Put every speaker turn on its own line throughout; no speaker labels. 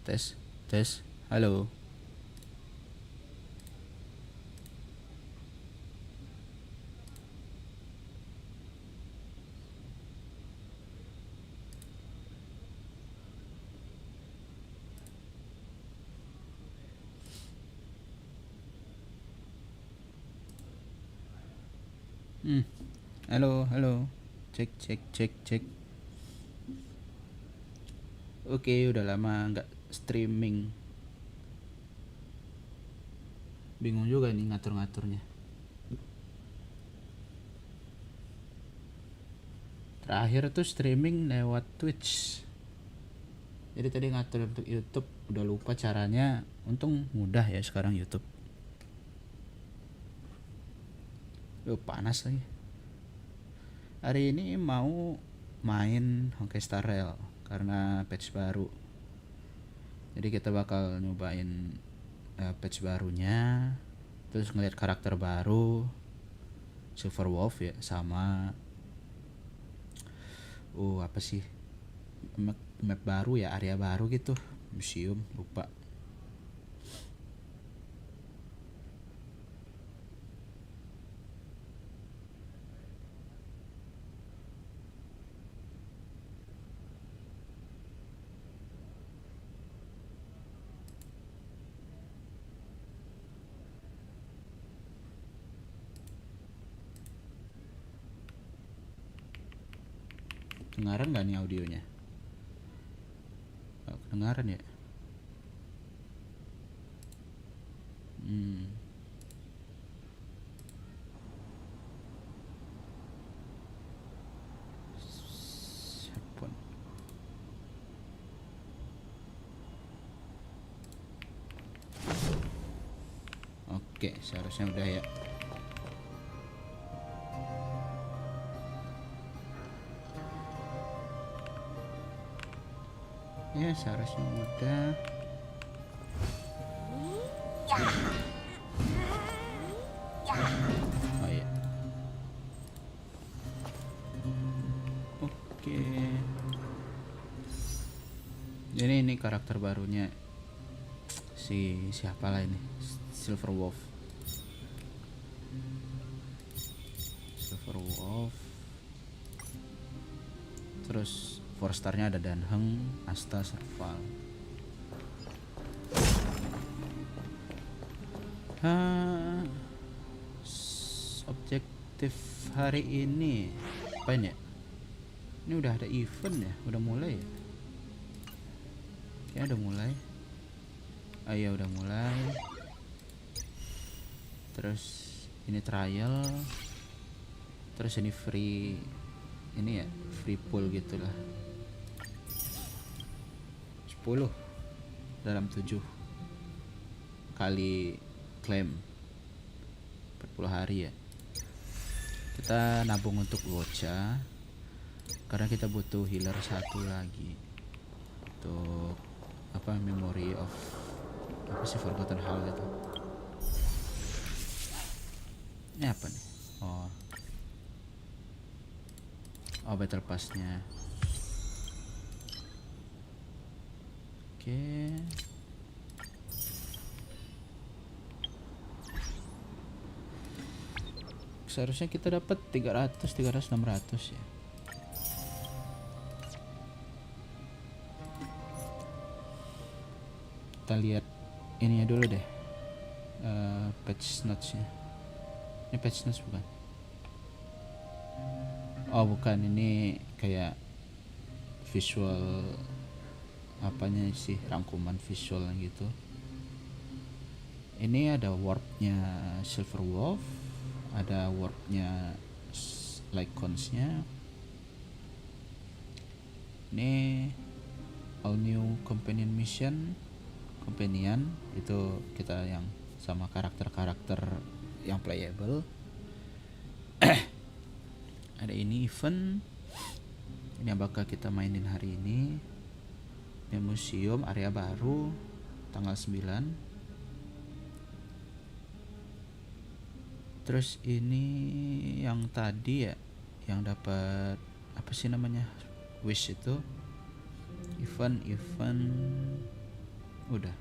Tes, tes, halo. Hmm, halo, halo. Cek, cek, cek, cek. Oke, udah lama nggak streaming. Bingung juga nih ngatur-ngaturnya. Terakhir tuh streaming lewat Twitch. Jadi tadi ngatur untuk YouTube, udah lupa caranya. Untung mudah ya sekarang YouTube. Panas lagi. Hari ini mau main Honkai Star Rail karena patch baru. Jadi kita bakal nyobain patch barunya, terus ngeliat karakter baru, Silver Wolf ya, sama apa sih, map baru ya, area baru gitu, museum, lupa. Kedengaran gak nih audionya? Gak kedengaran ya? Headphone. Oke, seharusnya udah ya. Ya, seharusnya udah. Oh iya. Oke. Jadi ini karakter barunya siapa lah ini, Silver Wolf. Terus 4 star-nya ada Danheng, Asta, Serval. Objektif hari ini apa ini ya? Ini udah ada event ya? Udah mulai ya? Ya udah mulai. Iya udah mulai. Terus ini trial. Terus ini free. Ini ya free pool gitulah. 10 dalam 7 kali klaim 40 hari ya. Kita nabung untuk Gocha karena kita butuh healer 1 lagi untuk apa, memory of apa sih, forgotten hall gitu. Ini apa nih? Oh battle passnya. Oke. Seharusnya kita dapat 300, 600 ya. Kita lihat ininya dulu deh, patch notes-nya. Ini patch notes bukan? Oh bukan, ini kayak visual apanya sih, rangkuman visual gitu. Ini ada warpnya Silver Wolf, ada warpnya Lycons-nya. Ini all new companion mission. Companion itu kita yang sama karakter-karakter yang playable. Ada ini event, ini yang bakal kita mainin hari ini. Ini museum, area baru, tanggal 9. Terus ini yang tadi ya, yang dapat apa sih namanya, wish itu, event Udah.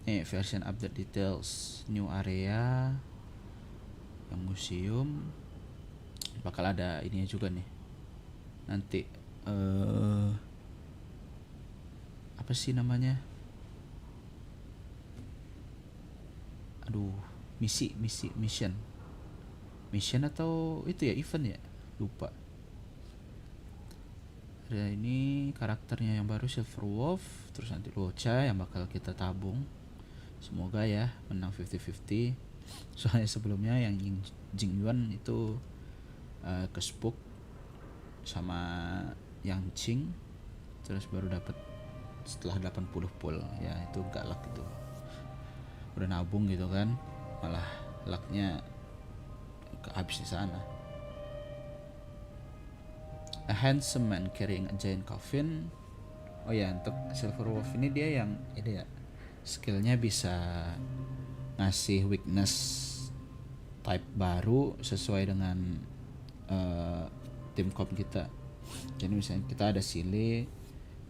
Nih version update details, new area, yang museum, bakal ada ininya juga nih. Nanti apa sih namanya? Aduh, mission atau itu ya event ya, lupa. Ada ini karakternya yang baru Silver Wolf, terus nanti Locha yang bakal kita tabung. Semoga ya menang 50-50. Soalnya sebelumnya yang Jing Yuan itu ke spook sama yang Ching, terus baru dapat setelah 80 pull ya, itu gak luck itu. Udah nabung gitu kan, malah lucknya habis di sana. A handsome man carrying a giant coffin. Oh ya, untuk Silver Wolf ini dia yang ini ya, skillnya bisa ngasih weakness type baru sesuai dengan tim comp kita. Jadi misalnya kita ada Sile,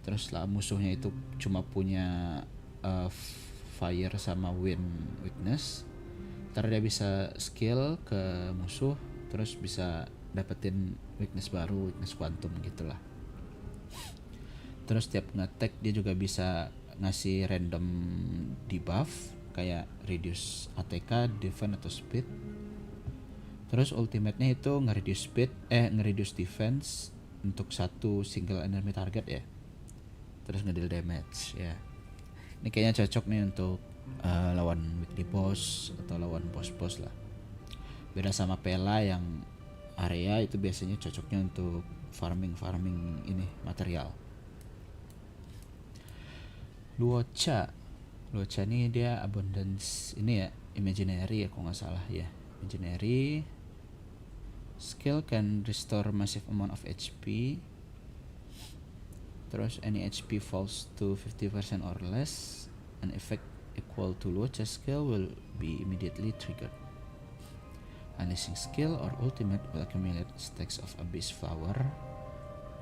terus lah musuhnya itu cuma punya fire sama wind weakness, ntar dia bisa skill ke musuh, terus bisa dapetin weakness baru, weakness quantum gitulah. Terus tiap nge-attack dia juga bisa ngasih random debuff kayak reduce ATK, defense atau speed. Terus ultimate-nya itu nge-reduce defense untuk satu single enemy target ya. Terus ngedeal damage ya. Ini kayaknya cocok nih untuk lawan weekly boss atau lawan boss-boss lah. Beda sama Pela yang area itu biasanya cocoknya untuk farming ini material. Luocha ini dia abundance ini ya, imaginary ya kalau nggak salah ya, imaginary. Skill can restore massive amount of HP. Terus any HP falls to 50% or less, an effect equal to Luocha skill will be immediately triggered. Unleashing skill or ultimate will accumulate stacks of abyss flower.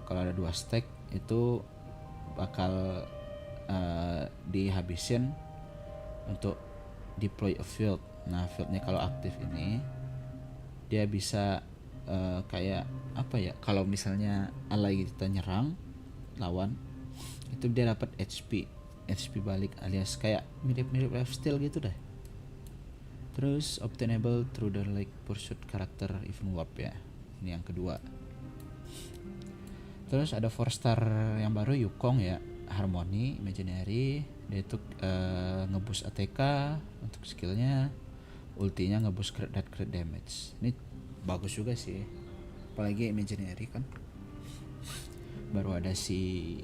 Kalau ada 2 stack itu bakal dihabisin untuk deploy a field. Nah, fieldnya kalau aktif ini dia bisa kayak apa ya, kalau misalnya ally kita nyerang lawan itu dia dapat HP balik, alias kayak mirip-mirip lifesteal gitu deh. Terus obtainable through the like pursuit karakter event warp ya, ini yang kedua. Terus ada 4-star yang baru Yukong ya, Harmony imaginary. Dia itu ngeboost ATK untuk skillnya, ultinya ngeboost crit damage. Ini bagus juga sih, apalagi imaginary kan. Baru ada si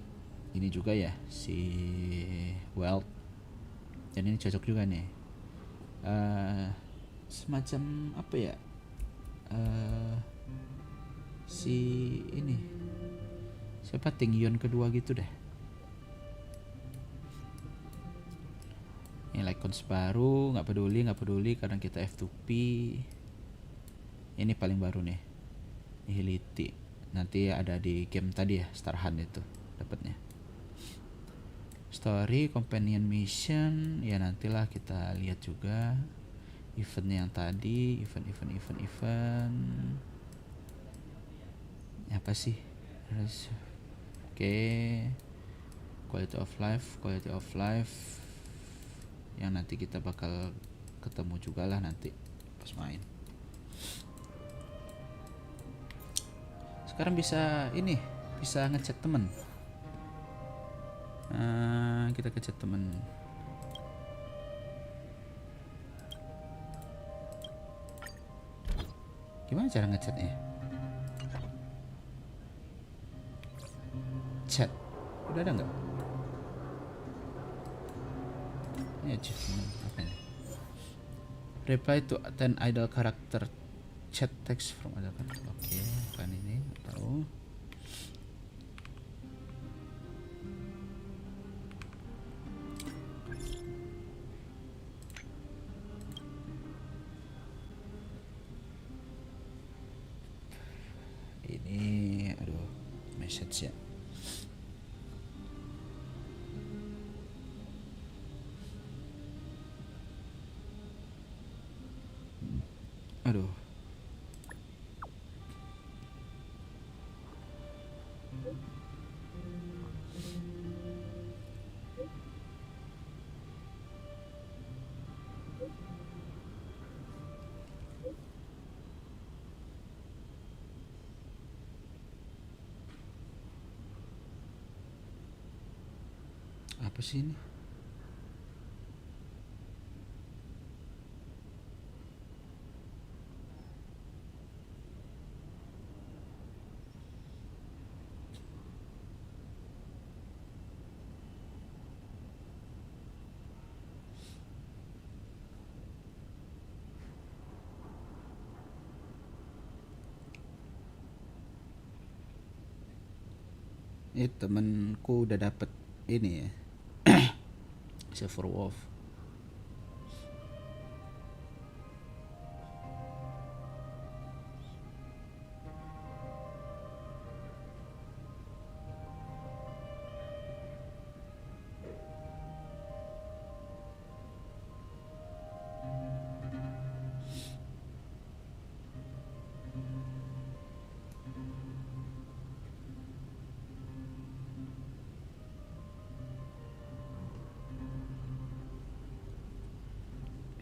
ini juga ya, si Wealth, dan ini cocok juga nih. Semacam apa ya, si ini siapa, Tingyon kedua gitu deh. Ini icons baru, nggak peduli karena kita F2P. Ini paling baru nih, Nihility. Nanti ada di game tadi ya, Starhan itu dapatnya. Story, companion mission, ya nantilah kita lihat juga. Event yang tadi, event. Apa sih? Oke. Quality of life. Yang nanti kita bakal ketemu juga lah nanti pas main. Sekarang bisa ngechat temen. Kita ke chat temen. Gimana cara ngechatnya? Chat udah ada nggak? Ini achievement apa ini? Reply to 10 idle character chat text from idle character. Oke, kan ini tahu. Ini aduh. message ya. Aduh. Apa sih ini? Temenku udah dapet ini ya. Silver Wolf.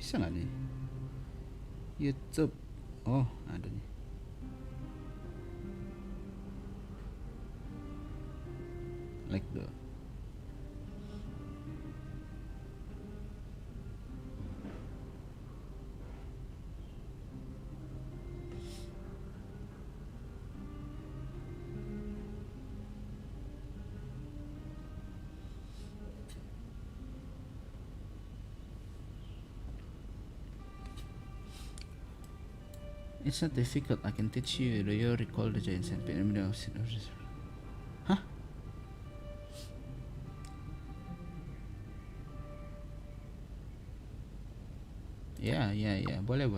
Bisa nggak nih? YouTube. Oh, ada nih. Like the. It's not difficult. I can teach you. Do you recall the giant sandpit? Hah? Ya, boleh.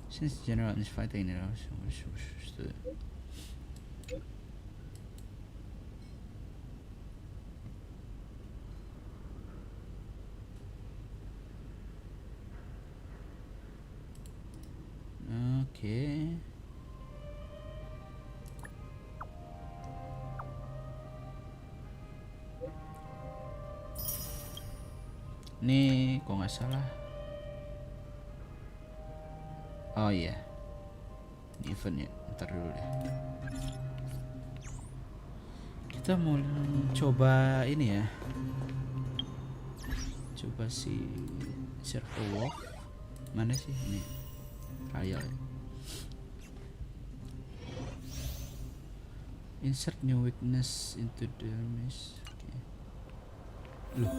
Since general is fighting, Oke. Ini kok nggak salah. Oh iya. Ini event ya. Ntar dulu deh. Kita mau coba ini ya. Coba si Server Walk. Mana sih ini? Trial. Insert new weakness into the mesh. Okay. Loh.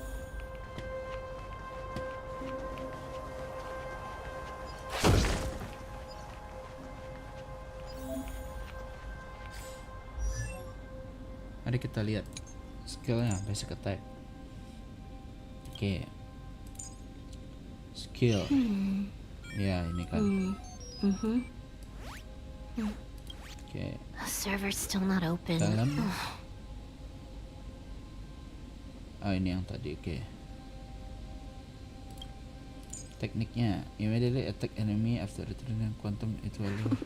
Mari kita lihat skillnya, basic attack. Oke. Skill. Ya, ini kan. Oke.
Server's still not open.
Dalam. Ini yang tadi. Oke. Tekniknya, immediately attack enemy after returning quantum it value.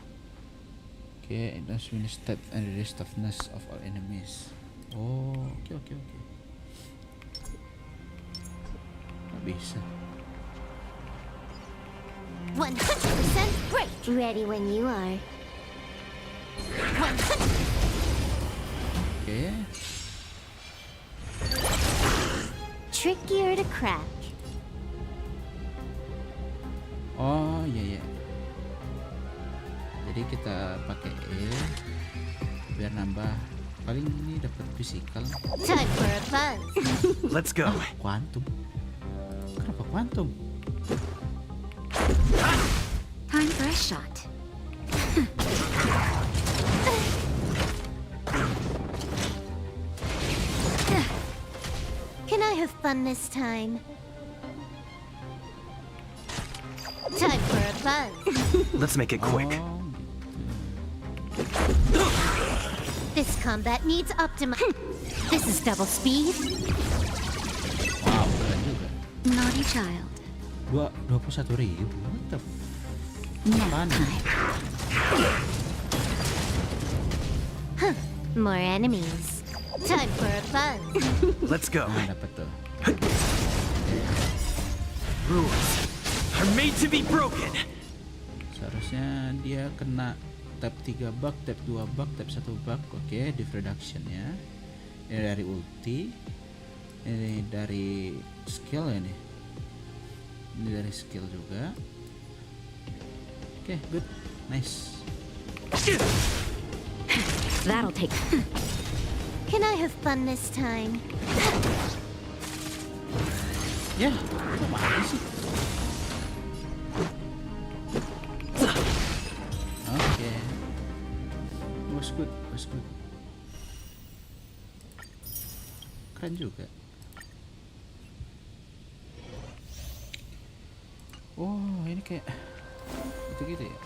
Oke, it does win step and reduce toughness of all enemies. Oh, oke. Nggak bisa.
100% great. Ready when you are. 100.
Oke.
Trickier to crack.
Oh, iya. Jadi kita pakai E biar nambah, paling ini dapat physical.
Time for a buzz.
Let's go.
Quantum. Kenapa quantum?
Time for a shot. Can I have fun this time? Time for a buzz.
Let's make it quick.
Oh, gitu.
This combat needs This is double speed.
Wow, keren juga.
Naughty child.
21.000. What the
Nap time. More enemies. Time for a fun.
Let's go.
Nah, dapat tuh.
Rules are made to be broken.
Seharusnya dia kena tap 3 bug, tap 2 bug, tap 1 bug. Oke, div reduction ya. Ini dari ulti. Ini dari skill ya nih. Ini dari skill juga. Oke, good. Nice.
That'll take. Can I have fun this time?
Ya, kok mati sih? Oke. Was good, was good. Keren juga. Oh, ini kayak gitu-gitu ya.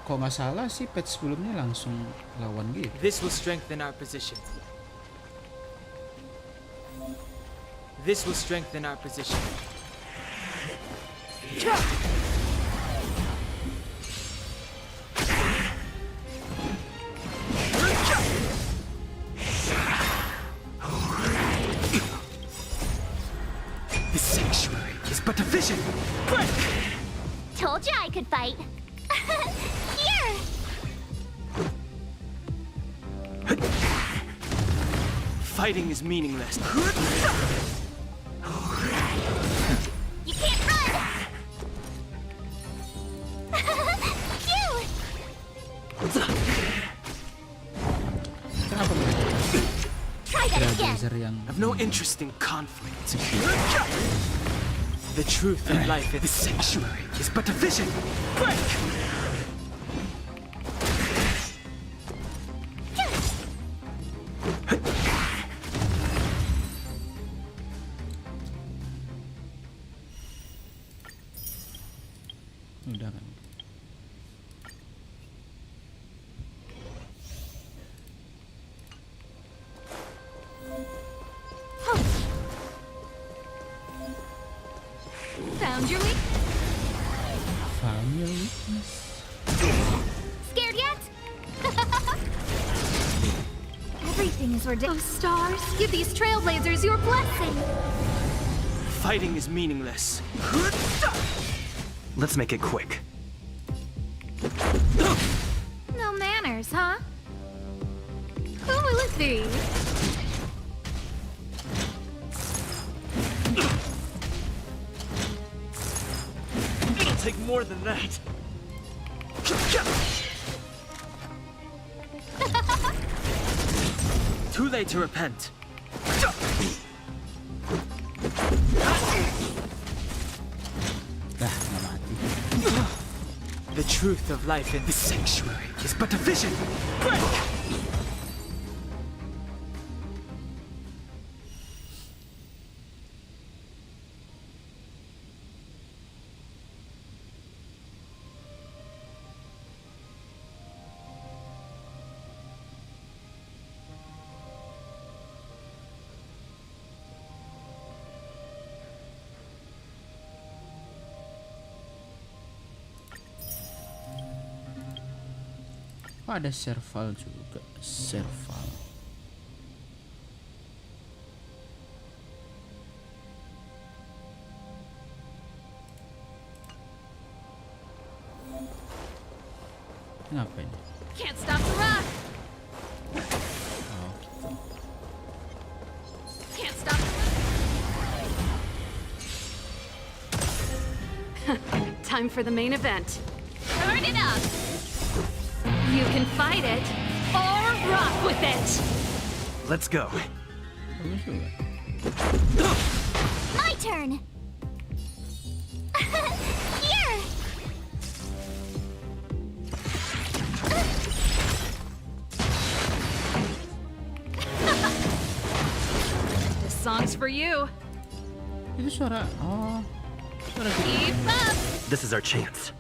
Kok nggak salah sih patch sebelumnya langsung lawan gitu.
This will strengthen our position. This will strengthen our position.
The sanctuary is but a vision. Break!
Told you I could fight. Here.
Fighting is meaningless.
You can't run. Phew.
Kenapa mereka
Try that again.
laser yang
I've no interest in conflict.
The truth of life
The
is
sanctuary is but a vision. Break!
udah kan.
Found your weak.
Found your weakness.
Scared yet? Everything is ridiculous. Oh, stars, give these trailblazers your blessing.
fighting is meaningless.
Let's make it quick.
No manners, huh? Who will it be?
It'll take more than that. Too late to repent.
Dah, nggak mati.
The truth of life in
The sanctuary is but a vision. Break!
Oh, ada serval juga. Serval. Ngapain?
Can't stop the rock.
Oh, gitu.
Can't stop the
Time for the main event.
Turn it up.
You can fight it or rock with it.
Let's go.
Bagus juga.
My turn. Here.
This song's for you.
Itu suara. Oh, suara gitu.
Keep up.
This is our chance.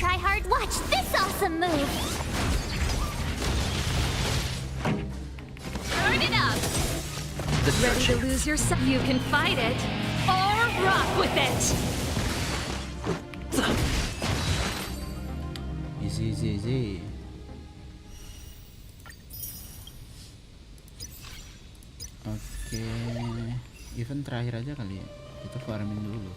try hard. Watch this awesome move.
Turn it up. Ready to lose yourself? You can fight it or rock with it.
Easy, easy, easy. Oke, event terakhir aja kali ya. Kita farming dulu.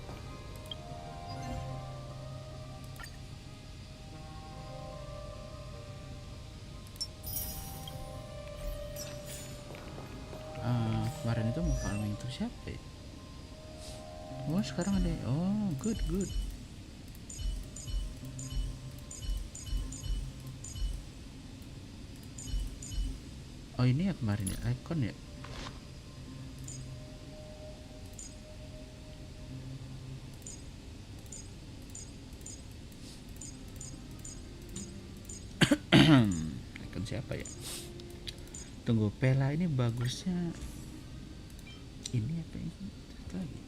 Kemarin itu mau farming itu siapa ya? Oh sekarang ada. Oh good. Oh ini ya kemarin ya, icon ya. Icon siapa ya? Tunggu, Pela ini bagusnya ini apa ini? Satu lagi.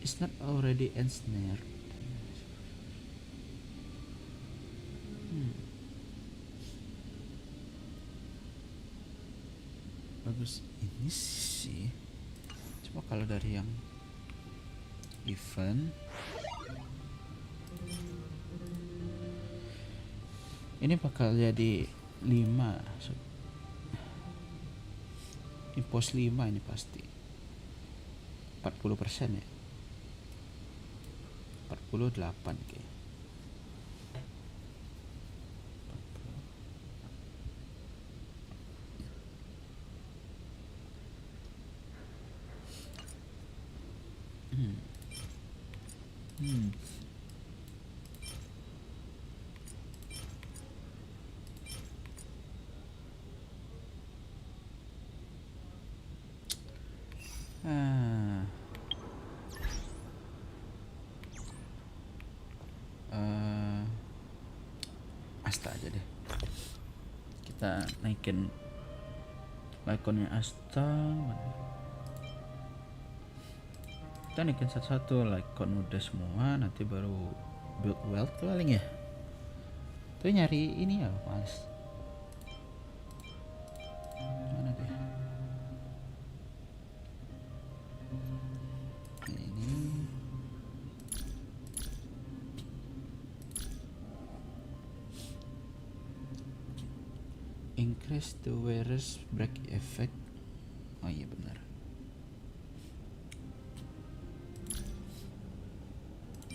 It's not already ensnared. Bagus ini sih. Coba kalau dari yang event ini bakal jadi 5. Ini pos 5 ini pasti 40% ya, 48 kayak. Asta aja deh, kita naikin ikonnya Asta. Kita naikin satu-satu icon udah semua, nanti baru build wealth paling ya. Tuh nyari ini ya males. Mana deh ini. Increase the wearer's break effect. Oh iya benar.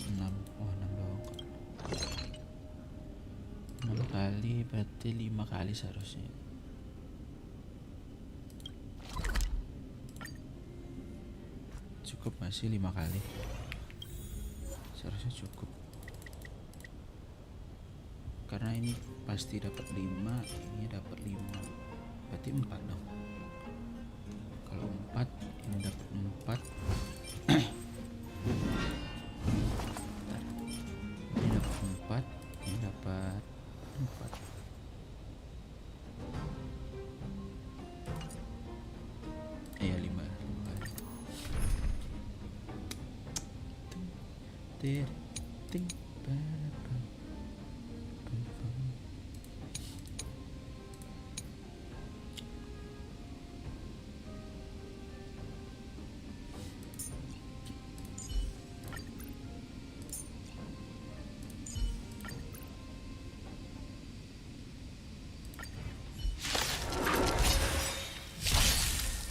6 doang. 6 kali berarti 5 kali seharusnya. Cukup masih 5 kali. Seharusnya cukup. Karena ini pasti dapat 5, ini dapat 5, berarti 4 dong. Kalau 4, ini dapat 4. Ini dapat 4, ini dapat 4. Iya 5 kali. Ting, ting,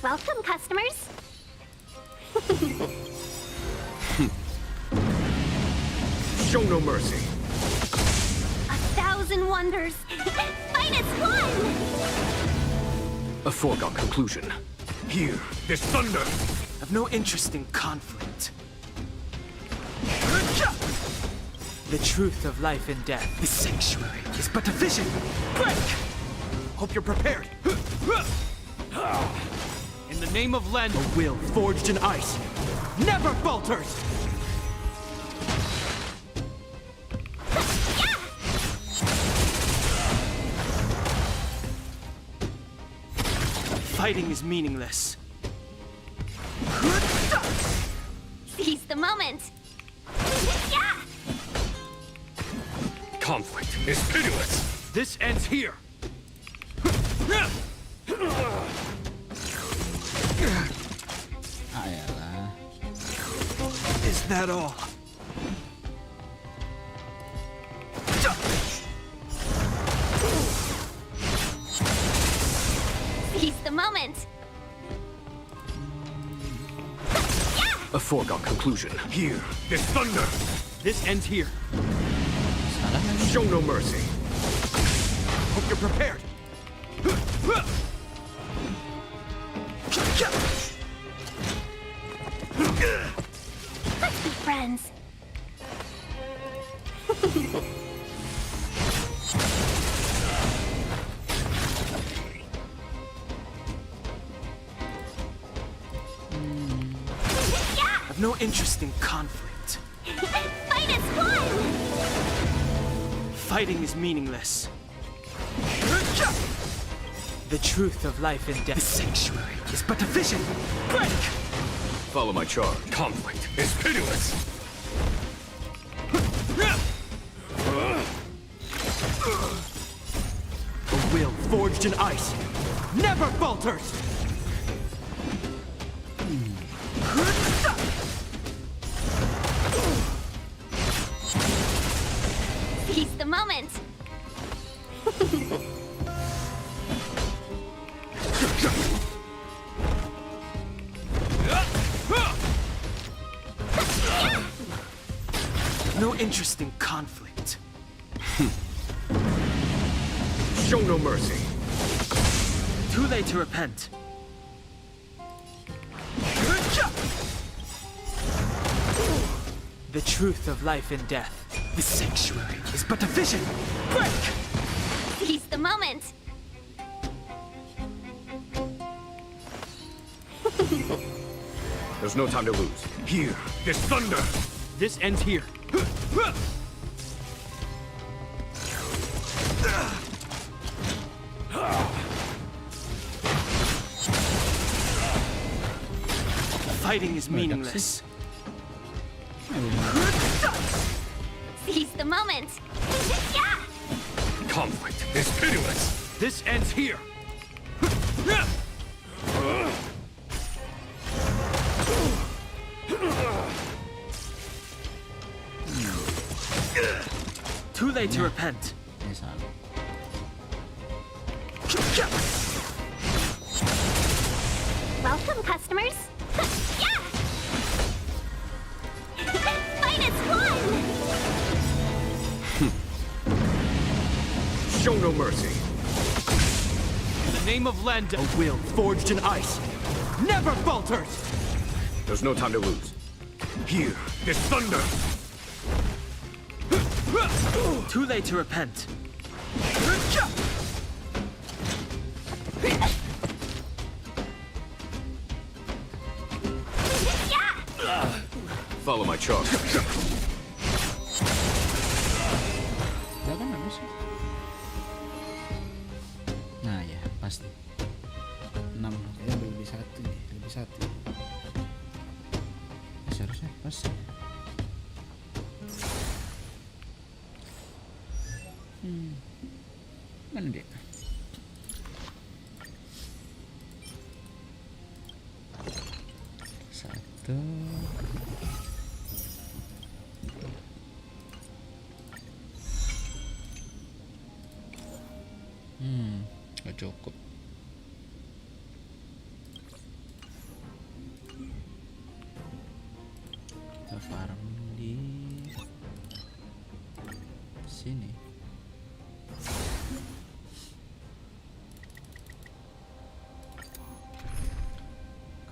Welcome, customers.
Show no mercy.
1,000 wonders. Fight as one.
A foregone conclusion. Here, this thunder.
I've no interest in conflict. The truth of life and death.
This sanctuary is but a vision. Break! Hope you're prepared.
In the name of Len,
A will forged in ice never falters.
fighting is meaningless.
Seize the moment. Yeah.
Conflict is pitiless. This ends here.
Ah yalah.
Is that all?
Seize the moment.
A foregone conclusion. Here, this thunder. This ends here.
Salah lagi.
Show no mercy. Hope you're prepared.
Let's be friends.
I've no interest in conflict.
Fight as one!
Fighting is meaningless. The truth of life and death.
The sanctuary is but a vision. Break! Follow my charge. Conflict is pitiless. A will forged in ice never falters.
Seize the moment.
No interest in conflict.
Show no mercy.
Too late to repent. The truth of life and death.
The sanctuary is but a vision. Break!
Seize the moment.
There's no time to lose. Here, this thunder. This ends here.
Fighting is meaningless.
Seize the moment.
Conflict is pitiless. This ends here.
Too late to repent.
Ini salah.
Welcome, customers. Fight as one!
Show no mercy.
In the name of Lend.
A will forged in ice never falters. There's no time to lose. Here, this thunder.
Too late to repent.
Follow my charge.
Udah kan bagus sih. Nah ya pas nih. 6 kayaknya lebih satu nih, lebih satu. Seharusnya pas. Mana dia? Satu. Gak cukup. Kita farm di sini.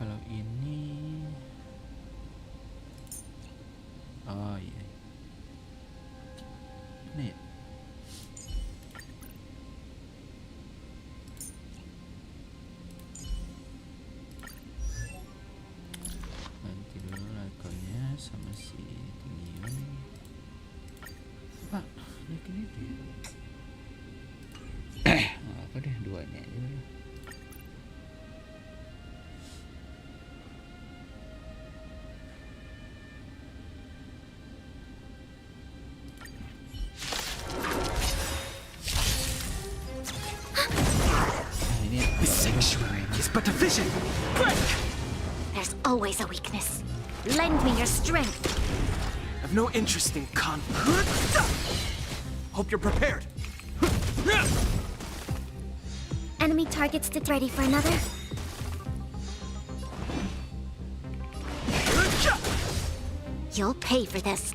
Kalau ini, oh iya, ini ya. Ganti dulu lakonnya sama si Tinggiun. Pak, yakin itu ya? Apa deh, duanya aja dulu.
but a vision. Break!
There's always a weakness. Lend me your strength.
I've no interest in conflict.
Hope you're prepared.
Enemy targets to ready for another. You'll pay for this.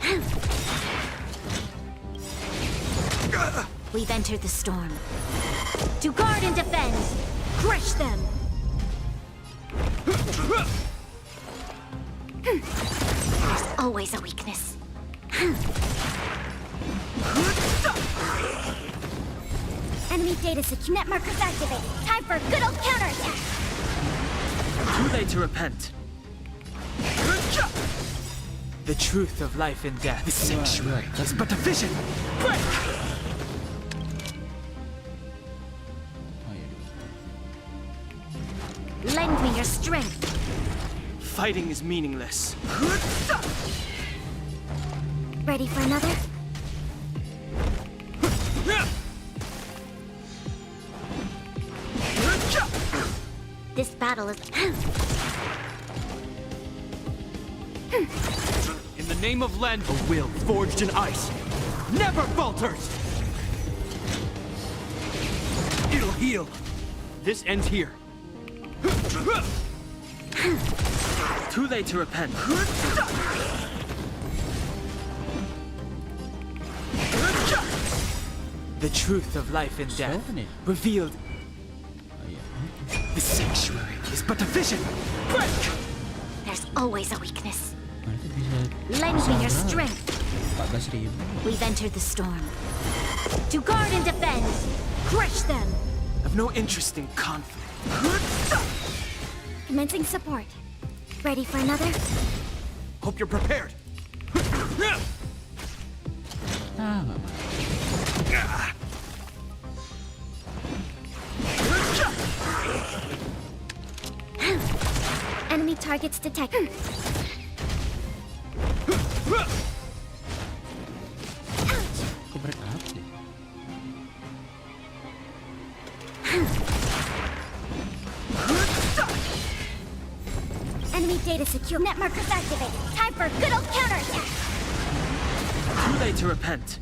We've entered the storm. To guard and defend! Crush them! There's always a weakness. Enemy data secure. Net markers activated. Time for a good old counterattack!
Too late to repent. The truth of life and death. The sanctuary is but a vision. Break!
Oh iya dulu.
Lend me your strength.
Fighting is meaningless.
Ready for another? This battle is...
In the name of Len, a will forged in ice never falters! It'll heal. This ends here.
Too late to repent. The truth of life and death
Siapa nih?
revealed.
Oh iya.
The sanctuary is but a vision. Break!
There's always a weakness.
Mana tuh bisa
Lend me your
berapa?
strength.
14.000.
We've entered the storm. To guard and defend! Crush them!
I've no interest in conflict.
Commencing support. Ready for another?
Hope you're prepared.
Ah, nggak mau.
Enemy targets detected.
Kok break up sih?
Enemy data secure. Net markers activated. Time for a good old counterattack.
Too late to repent.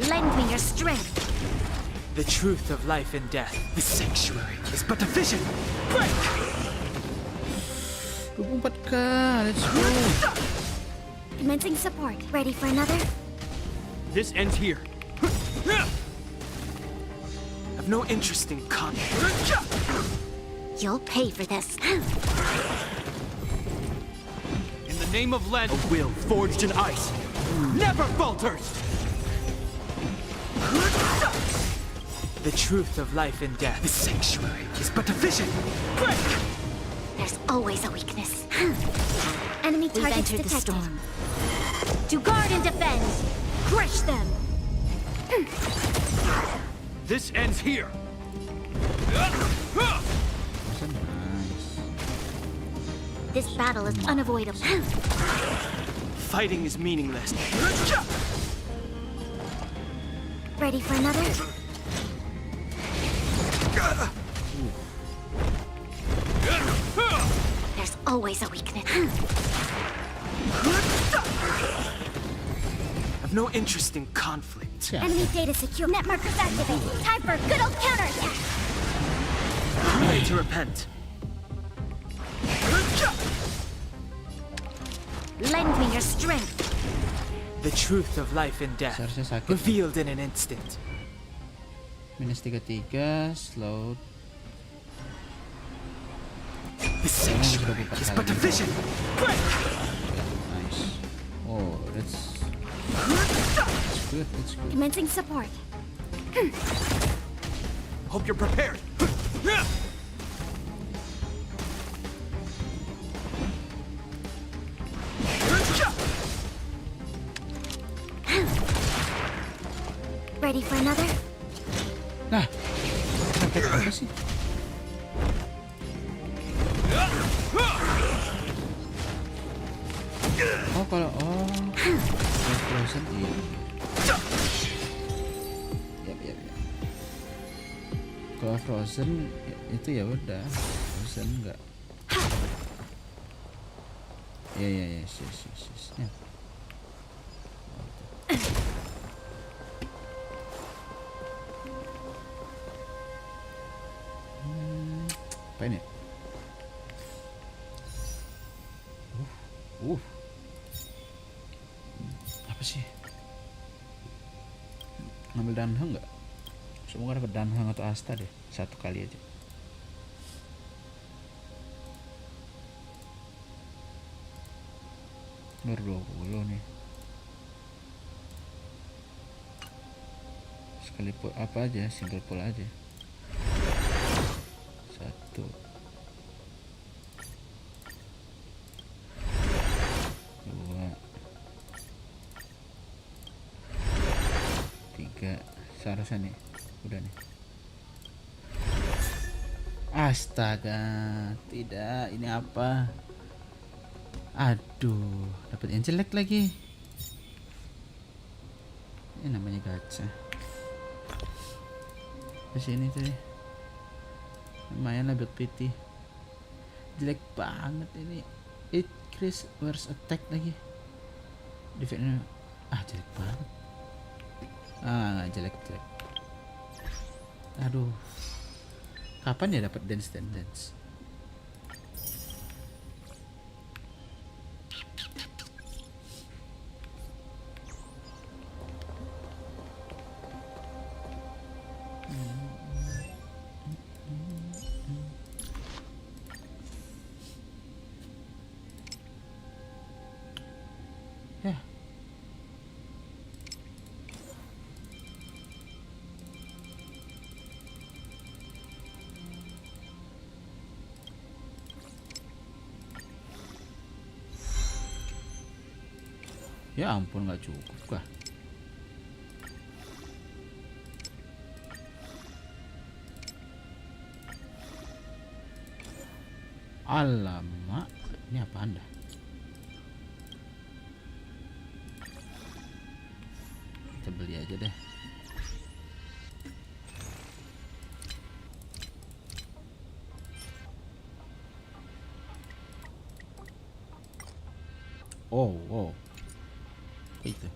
Lend me your strength.
The truth of life and death. The sanctuary is but a vision. Break!
24k, let's go.
Commencing support. Ready for another?
This ends here.
I've no interest in conflict.
You'll pay for this.
In the name of Len, a will forged in ice never falters!
The truth of life and death. The sanctuary is but a vision. Break!
There's always a weakness. Enemy
We've
targets
entered the
detected.
storm.
To guard and defend! Crush them!
This ends here.
Masa nice.
This battle is unavoidable.
Fighting is meaningless.
Ready for another? There's always a weakness.
I've no interest in conflict.
Siapa?
Enemy data secure. Net markers activated. Time for a good old counterattack.
Too late to repent.
Lend me your strength.
The truth of life and death
Seharusnya sakit.
revealed in an instant.
Minus 33, slow.
The sanctuary is but a vision. Break!
Nice. Oh, that's good. That's good.
Commencing support.
Hope you're prepared.
Ready for another?
Nah, kenapa apa sih? Oh kalau frozen iya. Yap. Kalau Frozen itu ya udah, Frozen enggak. Ya yes. Ya. Apa ini? Apa sih? Ngambil danhang nggak? Semoga dapat danhang atau asta deh, satu kali aja. Nur 20 nih. Sekali pull apa aja, single pull aja. 1 2 3 seharusnya nih. Udah nih. Astaga, tidak, ini apa? Aduh, dapat yang jelek lagi. Ini namanya gacha. Kesini tuh, lumayan lah build PT. Jelek banget ini. Increase worst attack lagi. Defense jelek banget. Nggak jelek. Aduh, kapan ya dapat dance? Ya. Ya ampun, nggak cukup kah? Alamak, ini apa anda? Kita beli aja deh. Wow. Itu.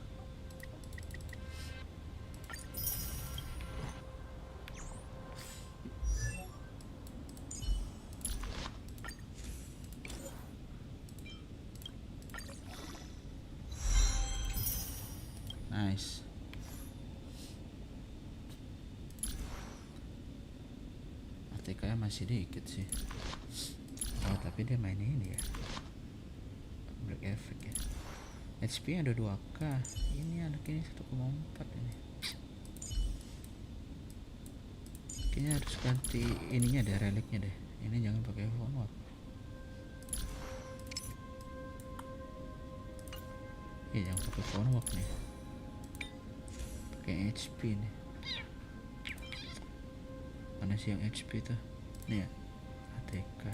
Nice. ATK masih dikit sih. Oh, tapi dia main ini ya. Break effect ya. HP ada 2k. Ini anak ini 1,4 ini. Kayaknya harus ganti ininya deh, reliknya deh. Ini jangan pakai phone walk. Iya, jangan pakai phone walk nih. Pakai HP nih. Mana sih yang HP tuh? Nih ya, ATK.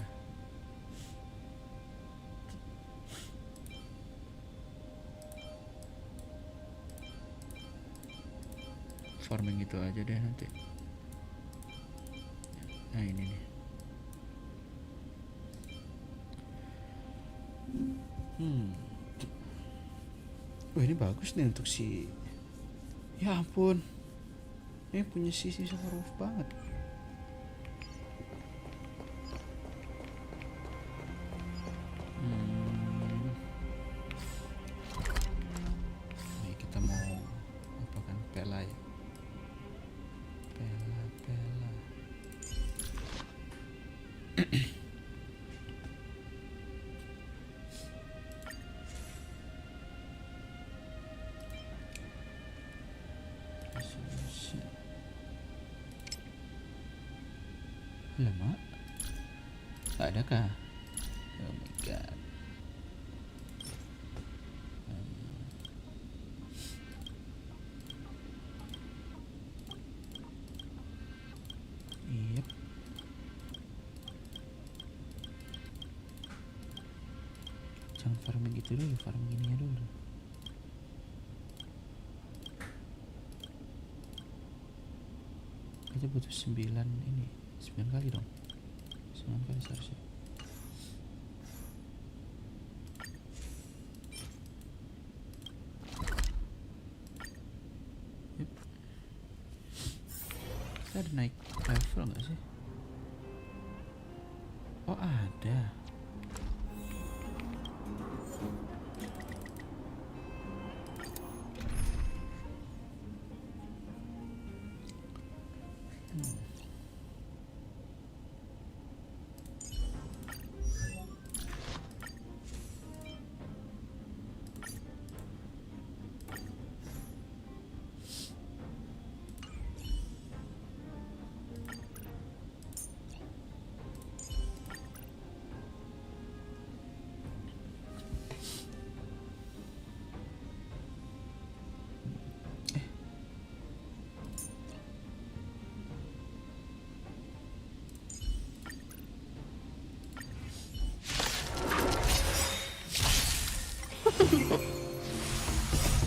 Farming gitu aja deh nanti. Nah ini nih. Wah, ini bagus nih untuk si. Ya ampun, ini punya sisi sama roof banget. Nih kita mau apa kan, pela ya. Pela. Lama? Gak ada kah? Oh my god. Yep. Jangan farming gitu dulu, farming ininya dulu. Kita kita butuh 9 ini. 9 kali dong. 9 kali seharusnya. Yep. Kita ada naik level nggak sih? Oh ada.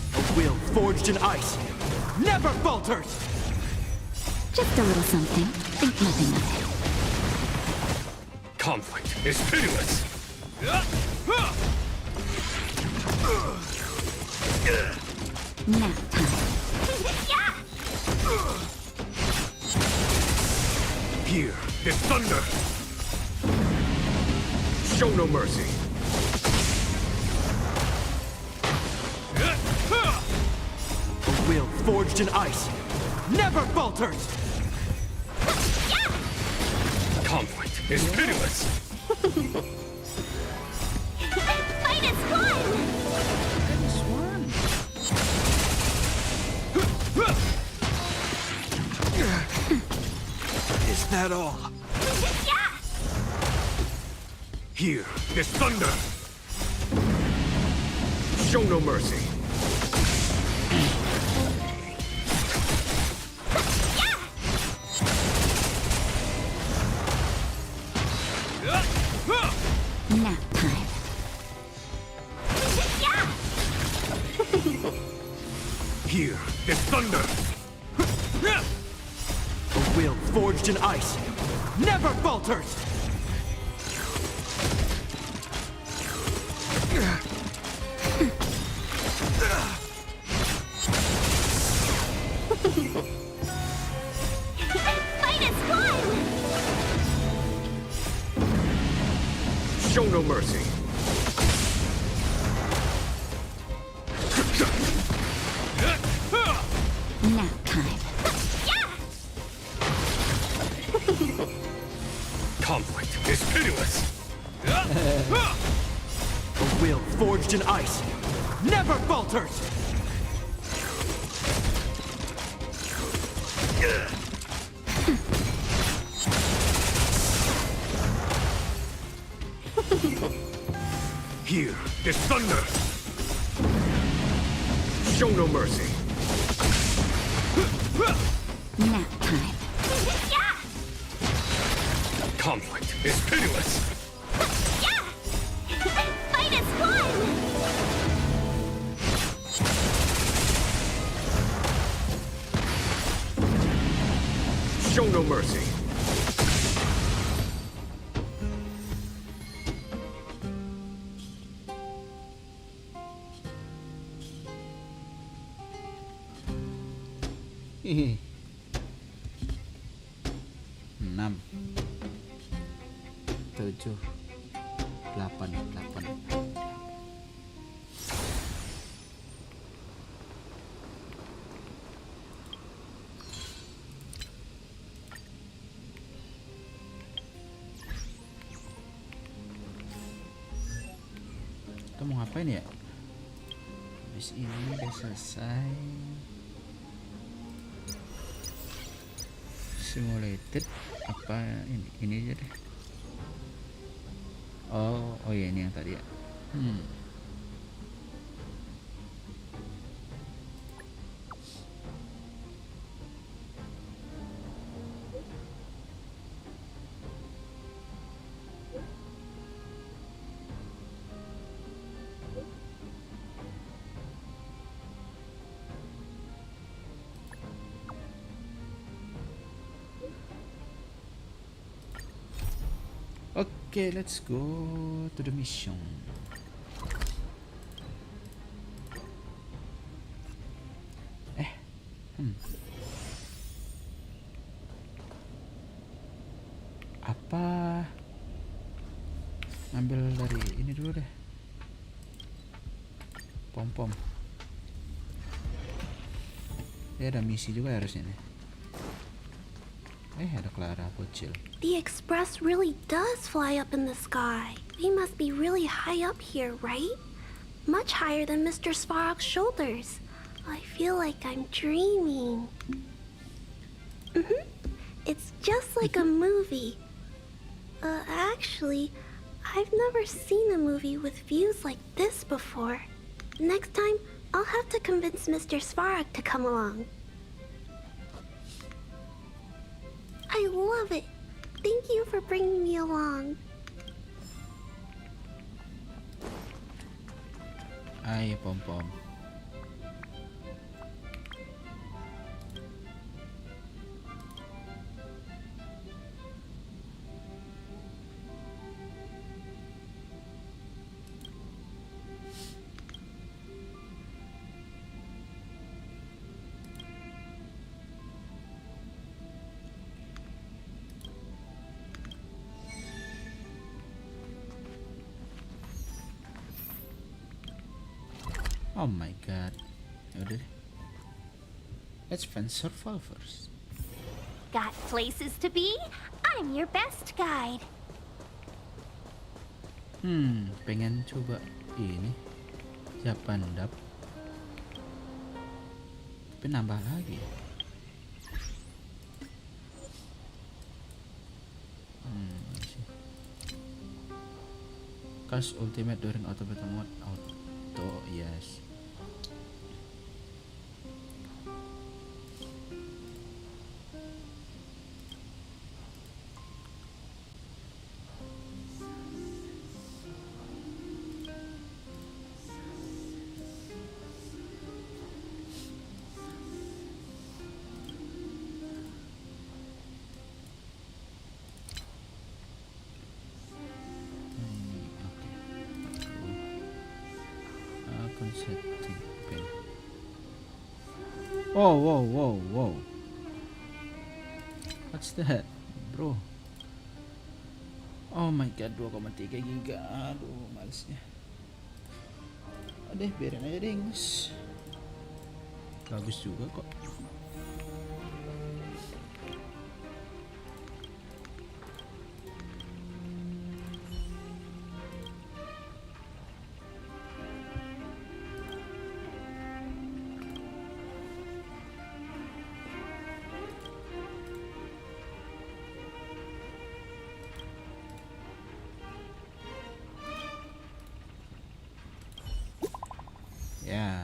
A will forged in ice never falters!
Just a little something. Think nothing of it.
Conflict is pitiless!
Nap time.
Here is thunder! Show no mercy! A will forged in ice never falters! Conflict is pitiless!
Fight is one!
Is that all? Here is thunder! Show no mercy!
Nap time.
Here is thunder! A will forged in ice never falters!
Fight is one!
Show no mercy!
Nap time.
Conflict is pitiless! A will forged in ice never falters! Here is thunder! Show no mercy!
Nap time.
Conflict is pitiless!
Fight is one!
Show no mercy!
Hihi. 6 7 8 Kita mau ngapain ya? Habis ini udah selesai. Simulated apa ini aja deh. Oh ya, ini yang tadi ya. Okay, let's go to the mission. Apa? Ngambil dari ini dulu deh. Pom-pom. Ya ada misi juga harusnya nih. Ada Clara bocil.
The express really does fly up in the sky. We must be really high up here, right? Much higher than Mr. Svarog's shoulders. I feel like I'm dreaming. It's just like a movie. Actually, I've never seen a movie with views like this before. Next time, I'll have to convince Mr. Svarog to come along. I love it. Thank you for bringing me along.
Ayo pom-pom. Oh my god. Yaudah deh. Let's find survivors.
Got places to be? I'm your best guide.
Pengen coba ini Japandap. Tapi nambah lagi. Cast ultimate during auto battle mode. Auto, yes. Setting pen. Whoa. What's that, bro? Oh my god, 2,3 giga. Aduh, malesnya. Adeh, biarin aja deh, Gus. Bagus juga kok. Ya.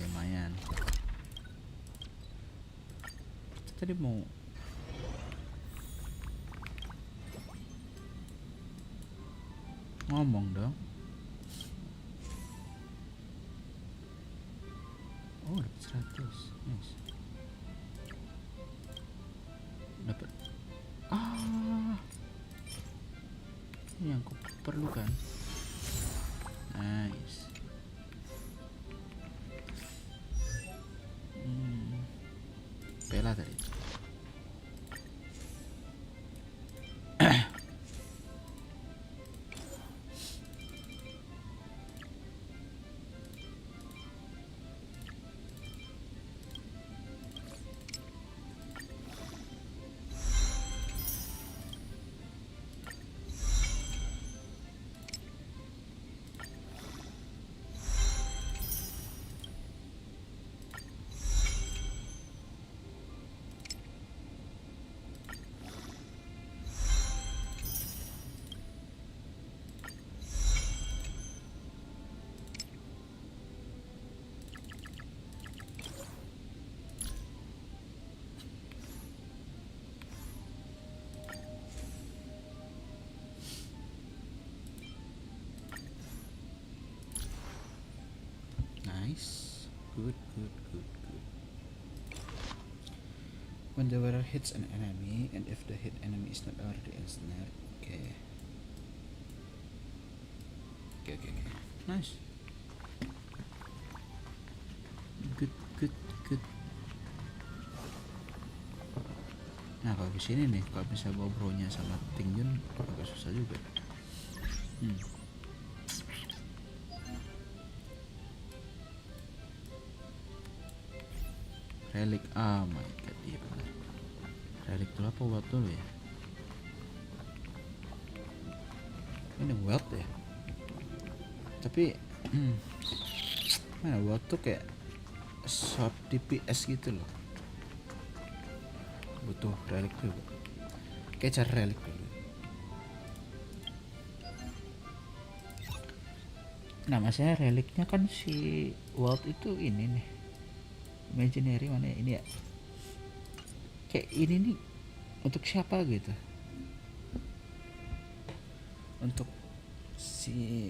Lumayan. Kita tadi mau ngomong dong. Oh, dapat 100. Nice. Dapat. Ini yang aku perlukan. Nice. Pela tadi. Nice. Good, good, good, good. When the wearer hits an enemy, and if the hit enemy is not already ensnared. Okay. Okay. Nice. Good. Nah, kalau di sini nih, kalau bisa bawa bro-nya sama Ting Yun agak susah juga. Relik, oh my god, iya benar. Relik dulu apa wealth dulu ya? Ini wealth ya. Tapi, mana wealth tuh kayak short DPS gitu loh. Butuh relik dulu. Kayak cari relik dulu. Nah, maksudnya reliknya kan si wealth itu ini nih. Imaginary mana ya? Ini ya. Kayak ini nih untuk siapa gitu? Untuk si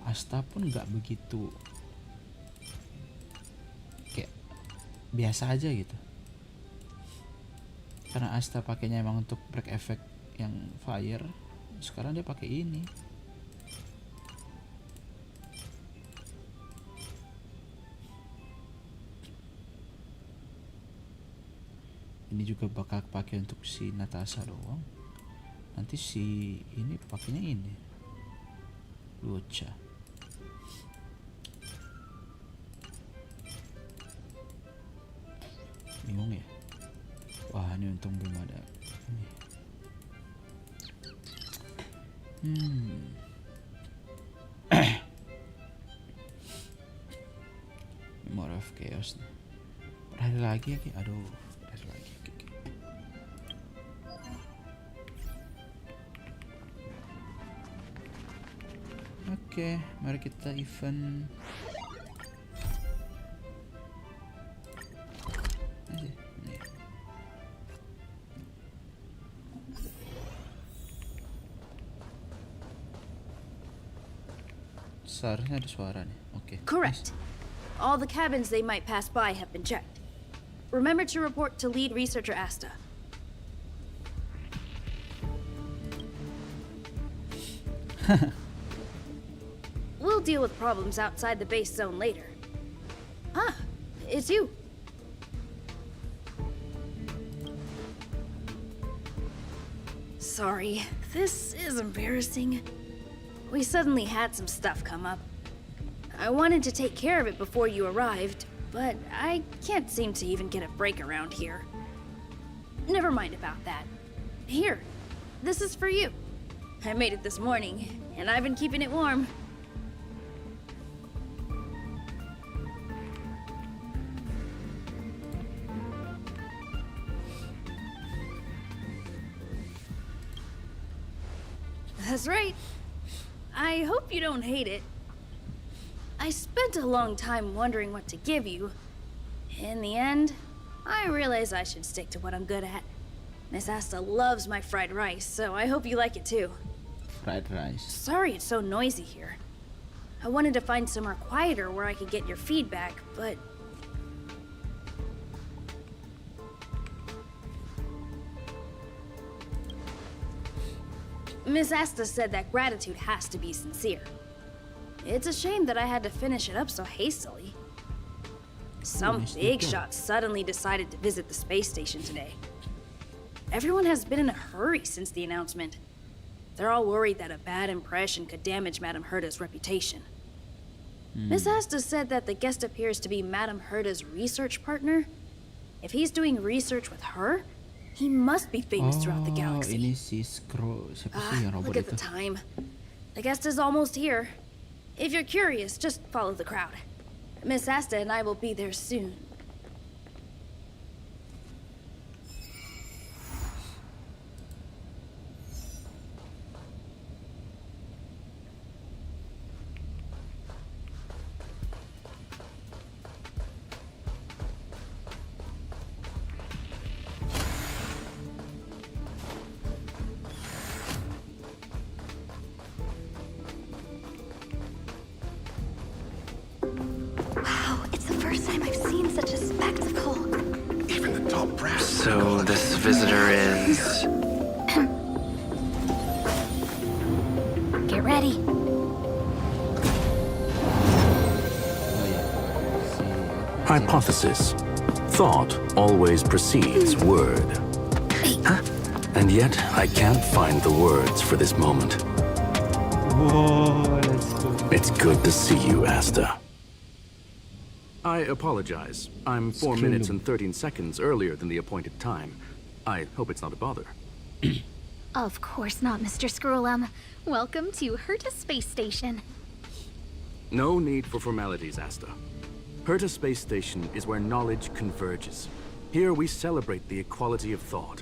Asta pun nggak begitu kayak biasa aja gitu. Karena Asta pakainya emang untuk break effect yang fire, sekarang dia pakai ini. Ini juga bakal pakai untuk si Natasha doang. Nanti si ini pakainya ini. Lucha. Bingung ya. Wah, ini untung belum ada ini. More of chaos nih. Ada lagi ya, aduh. Oke, mari kita event aja nih. Seharusnya ada suara nih. Oke.
Correct. All the cabins they might pass by have been checked. Remember to report to lead researcher Asta. We'll deal with problems outside the base zone later. Ah, it's you. Sorry, this is embarrassing. We suddenly had some stuff come up. I wanted to take care of it before you arrived, but I can't seem to even get a break around here. Never mind about that. Here, this is for you. I made it this morning, and I've been keeping it warm. That's right. I hope you don't hate it. I spent a long time wondering what to give you. In the end, I realized I should stick to what I'm good at. Miss Asta loves my fried rice, so I hope you like it too.
Fried rice.
Sorry it's so noisy here. I wanted to find somewhere quieter where I could get your feedback, but... Miss Asta said that gratitude has to be sincere. It's a shame that I had to finish it up so hastily. Some big shot suddenly decided to visit the space station today. Everyone has been in a hurry since the announcement. They're all worried that a bad impression could damage Madame Herda's reputation. Miss Asta said that the guest appears to be Madame Herda's research partner. If he's doing research with her, he must be famous throughout the galaxy.
Ini si Scroll, siapa sih yang robot
Look at
itu?
the time. The guest is almost here. If you're curious, just follow the crowd. Miss Asta and I will be there soon.
Top brass.
So this visitor is...
Get ready.
Oh ya. Si
Hypothesis. Thought always precedes word. And yet, I can't find the words for this moment.
Whoa, let's go.
It's good to see you, Asta. I apologize. I'm 4 minutes and 13 seconds earlier than the appointed time. I hope it's not a bother.
Of course not, Mr. Scrollum. Welcome to Herta Space Station.
No need for formalities, Asta. Herta Space Station is where knowledge converges. Here we celebrate the equality of thought.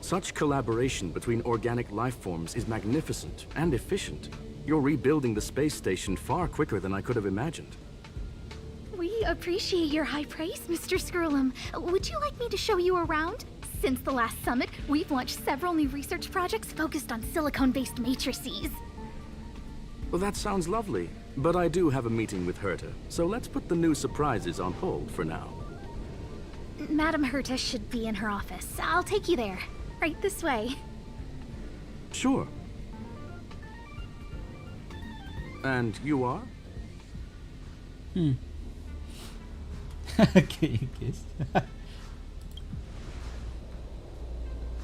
Such collaboration between organic life forms is magnificent and efficient. You're rebuilding the space station far quicker than I could have imagined.
We appreciate your high praise, Mr. Scrollum. Would you like me to show you around? Since the last summit, we've launched several new research projects focused on silicone-based matrices.
Well, that sounds lovely, but I do have a meeting with Herta, so let's put the new surprises on hold for now.
Madam Herta should be in her office. I'll take you there. Right this way.
Sure. And you are?
Okay, guess.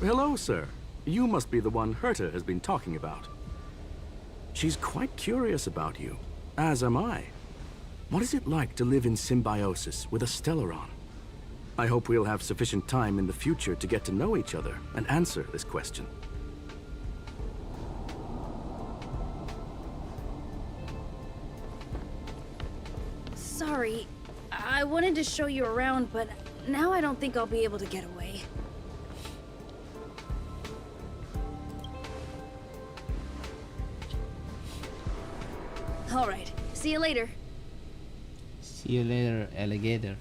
Hello, sir. You must be the one Herta has been talking about. She's quite curious about you, as am I. What is it like to live in symbiosis with a Stellaron? I hope we'll have sufficient time in the future to get to know each other and answer this question.
Sorry, I wanted to show you around, but now I don't think I'll be able to get away. All right, see you later.
See you later, alligator.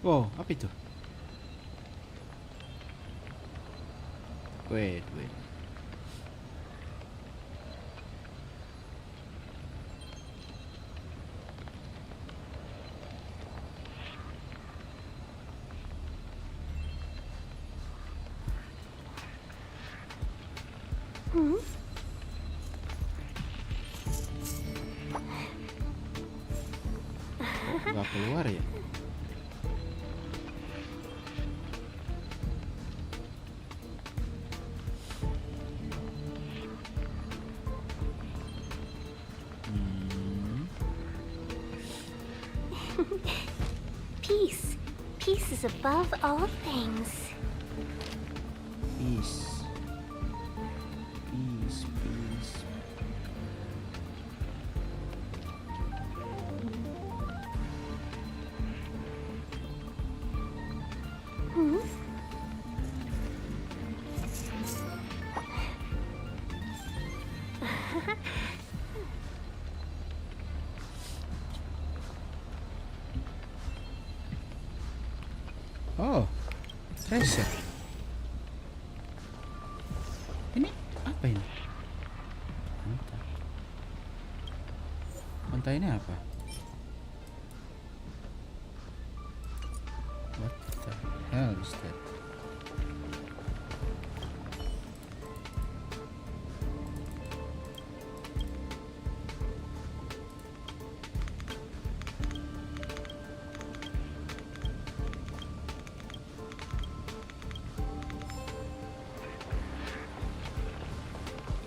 Wow, apa itu? Wait. Nggak keluar ya?
Peace. Peace is above all things.
Peace. Oh, treasure. Ini apa ini? Onta ini apa? What the hell is that?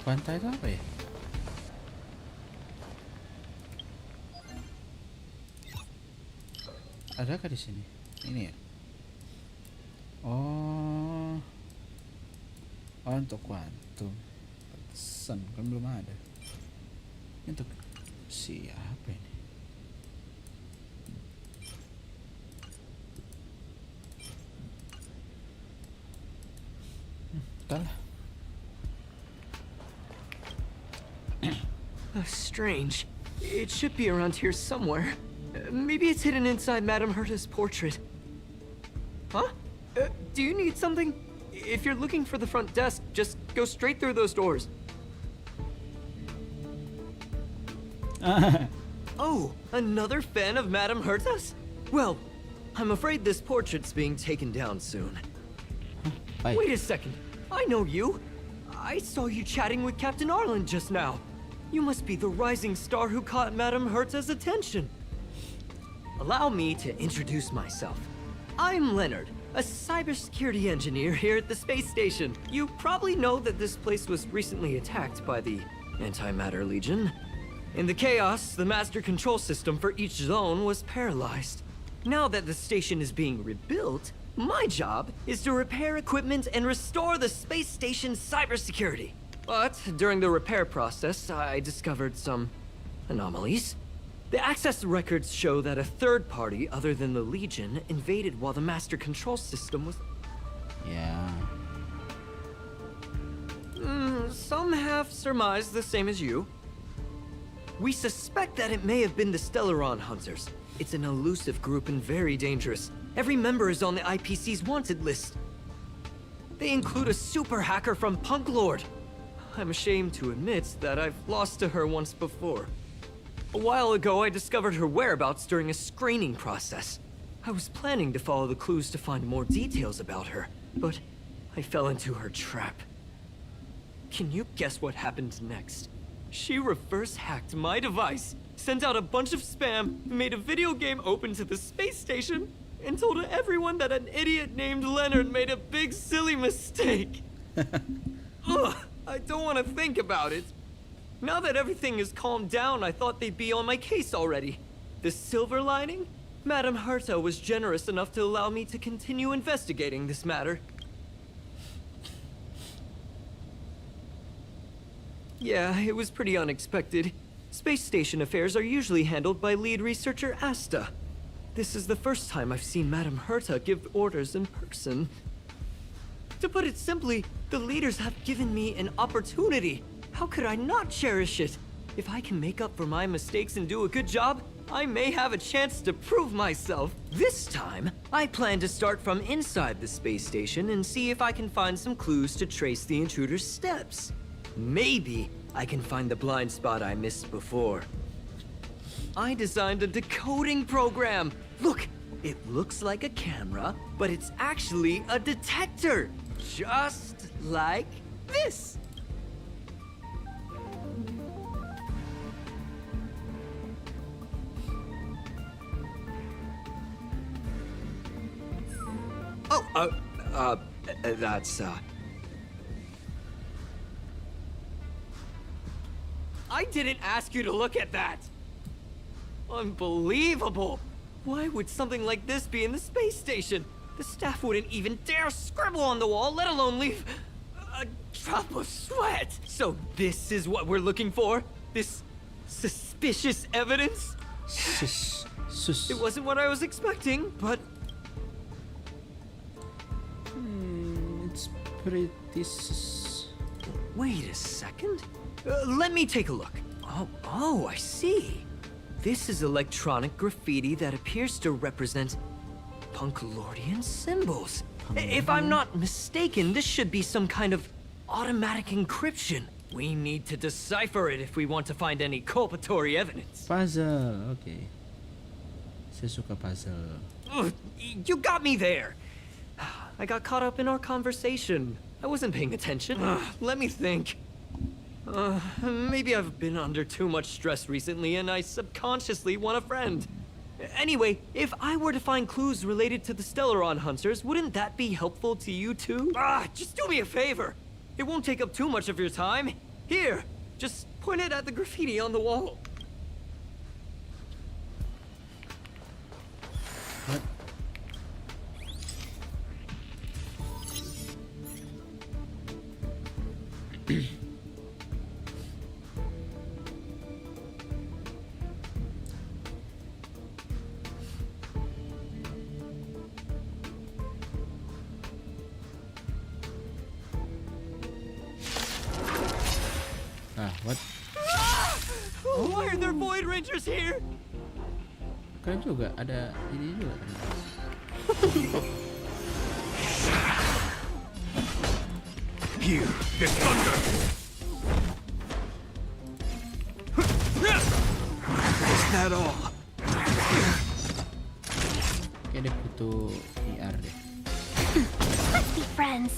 Pantai itu apa ya? Adakah di sini? Ini ya? Oh, untuk kuantum. Pantesan kan belum ada. Ini untuk siapa ini? Entahlah.
Strange. It should be around here somewhere. Maybe it's hidden inside Madame Herta's portrait. Huh?
Do you need something? If you're looking for the front desk, just go straight through those doors. Oh, another fan of Madame Hertas? Well, I'm afraid this portrait's being taken down soon.
Baik.
Wait a second. I know you. I saw you chatting with Captain Arlen just now. You must be the rising star who caught Madame Herta's attention. Allow me to introduce myself. I'm Leonard, a cybersecurity engineer here at the space station. You probably know that this place was recently attacked by the Antimatter Legion. In the chaos, the master control system for each zone was paralyzed. Now that the station is being rebuilt, my job is to repair equipment and restore the space station's cybersecurity. But during the repair process, I discovered some anomalies. The access records show that a third party other than the Legion invaded while the master control system was...
Ya.
Some have surmised the same as you. We suspect that it may have been the Stellaron Hunters. It's an elusive group and very dangerous. Every member is on the IPC's wanted list. They include a super hacker from Punk Lord. I'm ashamed to admit that I've lost to her once before. A while ago, I discovered her whereabouts during a screening process. I was planning to follow the clues to find more details about her, but I fell into her trap. Can you guess what happened next? She reverse hacked my device, sent out a bunch of spam, made a video game open to the space station, and told everyone that an idiot named Leonard made a big silly mistake. Ugh, I don't want to think about it. Now that everything is calmed down, I thought they'd be on my case already. The silver lining? Madame Herta was generous enough to allow me to continue investigating this matter. Yeah, it was pretty unexpected. Space station affairs are usually handled by lead researcher Asta. This is the first time I've seen Madame Herta give orders in person. To put it simply, the leaders have given me an opportunity. How could I not cherish it? If I can make up for my mistakes and do a good job, I may have a chance to prove myself. This time, I plan to start from inside the space station and see if I can find some clues to trace the intruder's steps. Maybe I can find the blind spot I missed before. I designed a decoding program. Look, it looks like a camera, but it's actually a detector. Just like this. That's, I didn't ask you to look at that! Unbelievable! Why would something like this be in the space station? The staff wouldn't even dare scribble on the wall, let alone leave a drop of sweat! So this is what we're looking for? This suspicious evidence? It wasn't what I was expecting, but...
It's pretty...
Wait a second. Let me take a look. Oh, I see. This is electronic graffiti that appears to represent Punkalordian symbols. If I'm not mistaken, this should be some kind of automatic encryption. We need to decipher it if we want to find any culpatory evidence.
Puzzle, okay. Saya suka puzzle.
Ugh, you got me there. I got caught up in our conversation. I wasn't paying attention. Let me think. Maybe I've been under too much stress recently and I subconsciously want a friend. Anyway, if I were to find clues related to the Stellaron Hunters, wouldn't that be helpful to you too? Just do me a favor. It won't take up too much of your time. Here, just point it at the graffiti on the wall.
What? What?
Why are there Void Rangers here?
Keren juga, ada ini juga.
Here, this thunder!
Is that all?
Kayak dia butuh VR deh.
Let's be friends.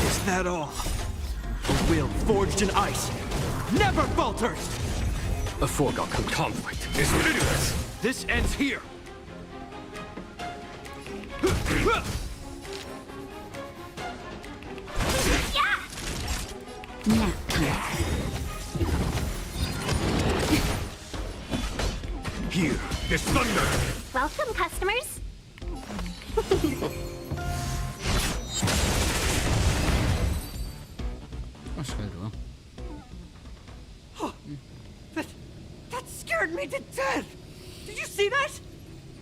Is that all?
A will forged in ice never falters!
A foregone conflict is pitiless!
This ends here!
Nap time.
Here, this thunder!
Welcome, customers.
Oh, sekali doang.
That scared me to death! Did you see that?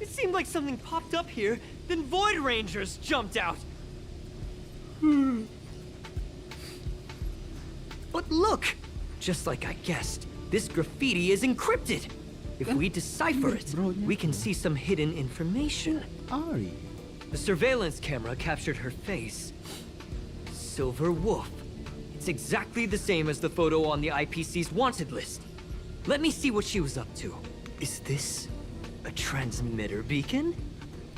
It seemed like something popped up here, then Void Rangers jumped out. But look! Just like I guessed, this graffiti is encrypted. If we decipher it, we can see some hidden information.
Ari.
The surveillance camera captured her face. Silver Wolf. It's exactly the same as the photo on the IPC's wanted list. Let me see what she was up to. Is this a transmitter beacon?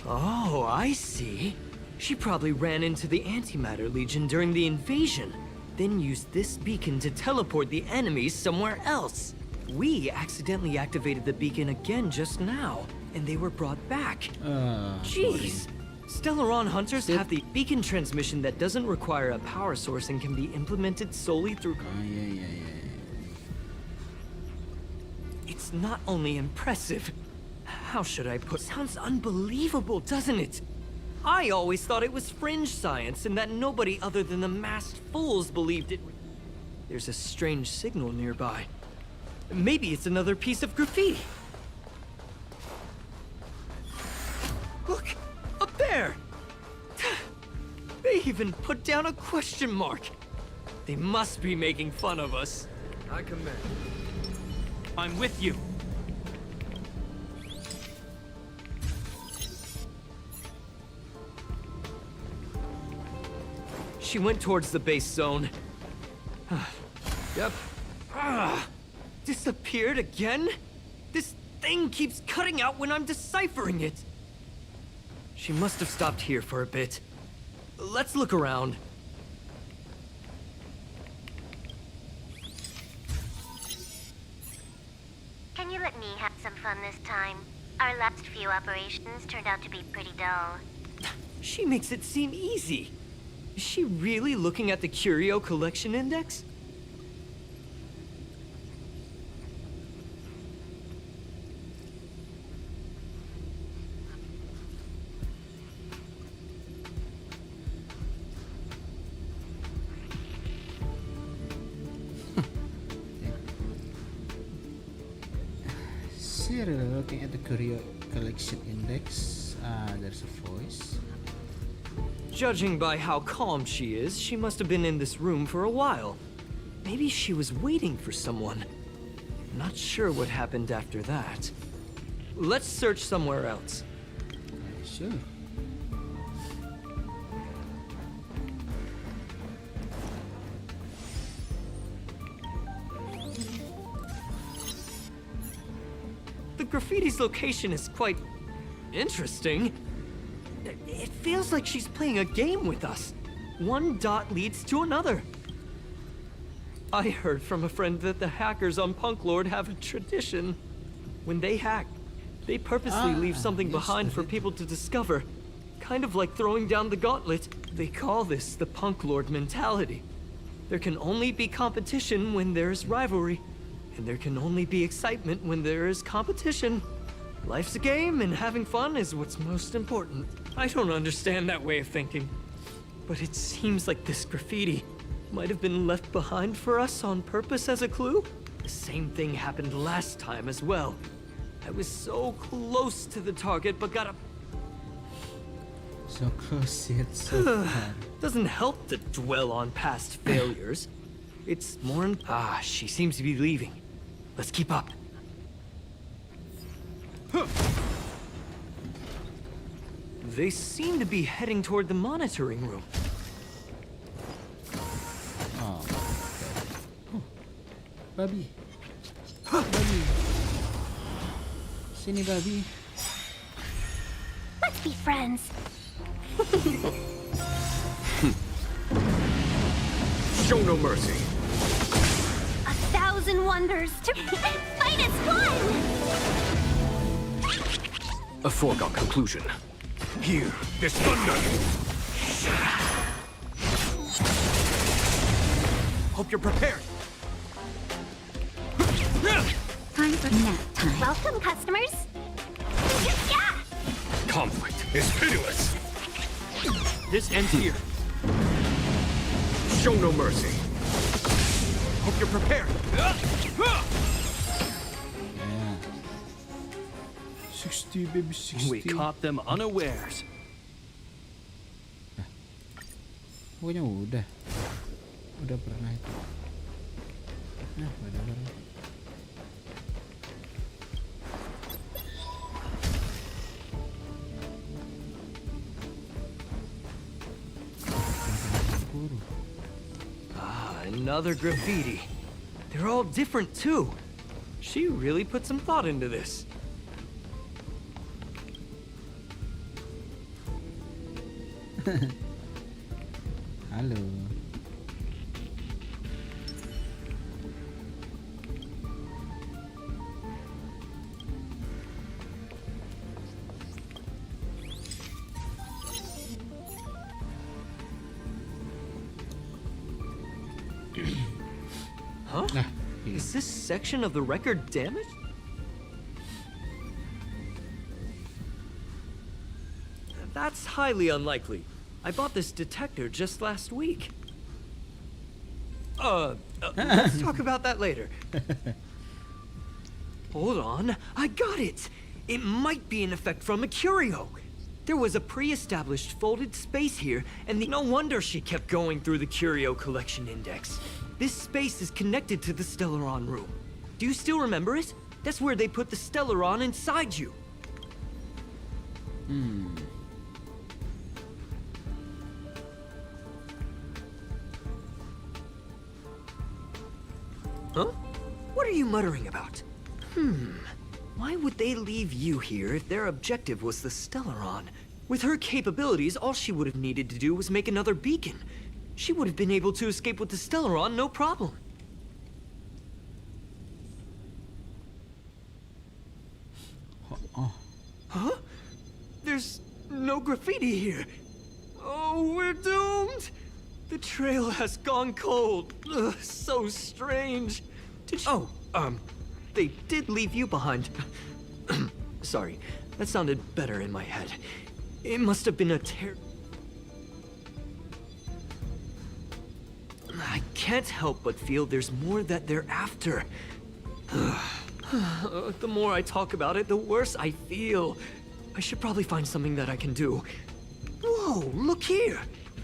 Oh, I see. She probably ran into the Antimatter Legion during the invasion, then used this beacon to teleport the enemies somewhere else. We accidentally activated the beacon again just now, and they were brought back. Jeez! Stellaron hunters have the beacon transmission that doesn't require a power source and can be implemented solely through...
Oh, iya.
It's not only impressive. How should I put... Sounds unbelievable, doesn't it? I always thought it was fringe science and that nobody other than the masked fools believed it. There's a strange signal nearby. Maybe it's another piece of graffiti. Look! Up there! They even put down a question mark. They must be making fun of us.
I command.
I'm with you. She went towards the base zone.
Yep.
Disappeared again? This thing keeps cutting out when I'm deciphering it. She must have stopped here for a bit. Let's look around.
Can you let me have some fun this time? Our last few operations turned out to be pretty dull.
She makes it seem easy. Is she really looking at the Curio Collection Index?
Seriously, looking at the Curio Collection Index, there's a voice.
Judging by how calm she is, she must have been in this room for a while. Maybe she was waiting for someone. Not sure what happened after that. Let's search somewhere else.
Sure.
The graffiti's location is quite interesting. It feels like she's playing a game with us. One dot leads to another. I heard from a friend that the hackers on Punk Lord have a tradition. When they hack, they purposely leave something behind for people to discover. Kind of like throwing down the gauntlet. They call this the Punk Lord mentality. There can only be competition when there's rivalry. And there can only be excitement when there is competition. Life's a game, and having fun is what's most important. I don't understand that way of thinking. But it seems like this graffiti might have been left behind for us on purpose as a clue. The same thing happened last time as well. I was so close to the target, but got a...
So close yet so far.
Doesn't help to dwell on past failures. It's more... she seems to be leaving. Let's keep up. They seem to be heading toward the monitoring room.
Oh, okay. Oh, babi. Babi. Sini babi.
Let's be friends.
Show no mercy.
1,000 wonders to fight as one.
A foregone conclusion. Here, this thunder. Hope you're prepared.
Time for nap time.
Welcome, customers. Yeah.
Conflict is pitiless.
This ends here.
Show no mercy. Hope you're prepared.
Yeah. 60 baby 60.
We caught them unawares.
Pokoknya udah pernah itu. Nah, udah pernah.
Another graffiti. They're all different too. She really put some thought into this.
Halo.
Huh? Is this section of the record damaged? That's highly unlikely. I bought this detector just last week. Let's talk about that later. Hold on, I got it! It might be an effect from a curio. There was a pre-established folded space here, and no wonder she kept going through the curio collection index. This space is connected to the Stellaron room. Do you still remember it? That's where they put the Stellaron inside you. Huh? What are you muttering about? Why would they leave you here if their objective was the Stellaron? With her capabilities, all she would have needed to do was make another beacon. She would have been able to escape with the Stellaron, no problem.
Oh.
Huh? There's no graffiti here. Oh, we're doomed! The trail has gone cold. Ugh, so strange. They did leave you behind. Sorry, that sounded better in my head. It must have been a I can't help but feel there's more that they're after. The more I talk about it, the worse I feel. I should probably find something that I can do. Whoa, look here!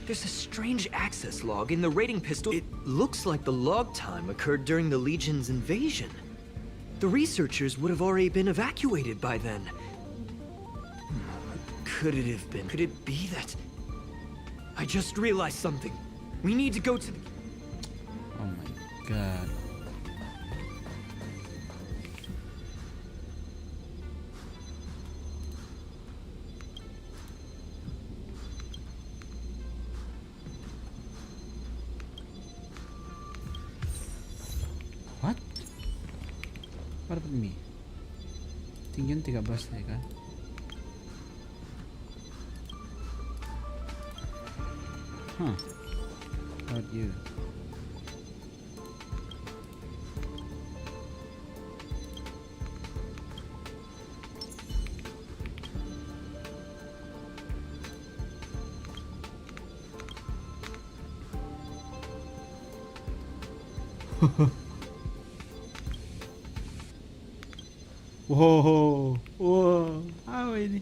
There's a strange access log in the rating pistol. It looks like the log time occurred during the Legion's invasion. The researchers would have already been evacuated by then. Could it have been? Could it be that? I just realized something. We need to go to the...
Oh my god. What? Apa dapat mie? Tinggian 13 ya kan? Huh. How about you? Wow, wow, apa ini?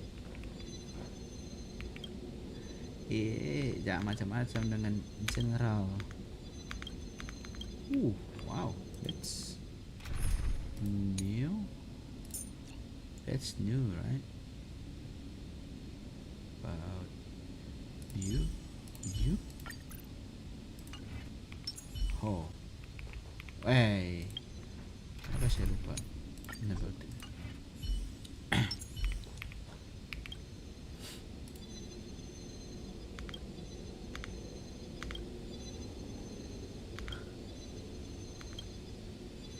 Jangan macam-macam dengan general. Wow, that's new. That's new, right? about you? You? Oh. Apa saya lupa? About it.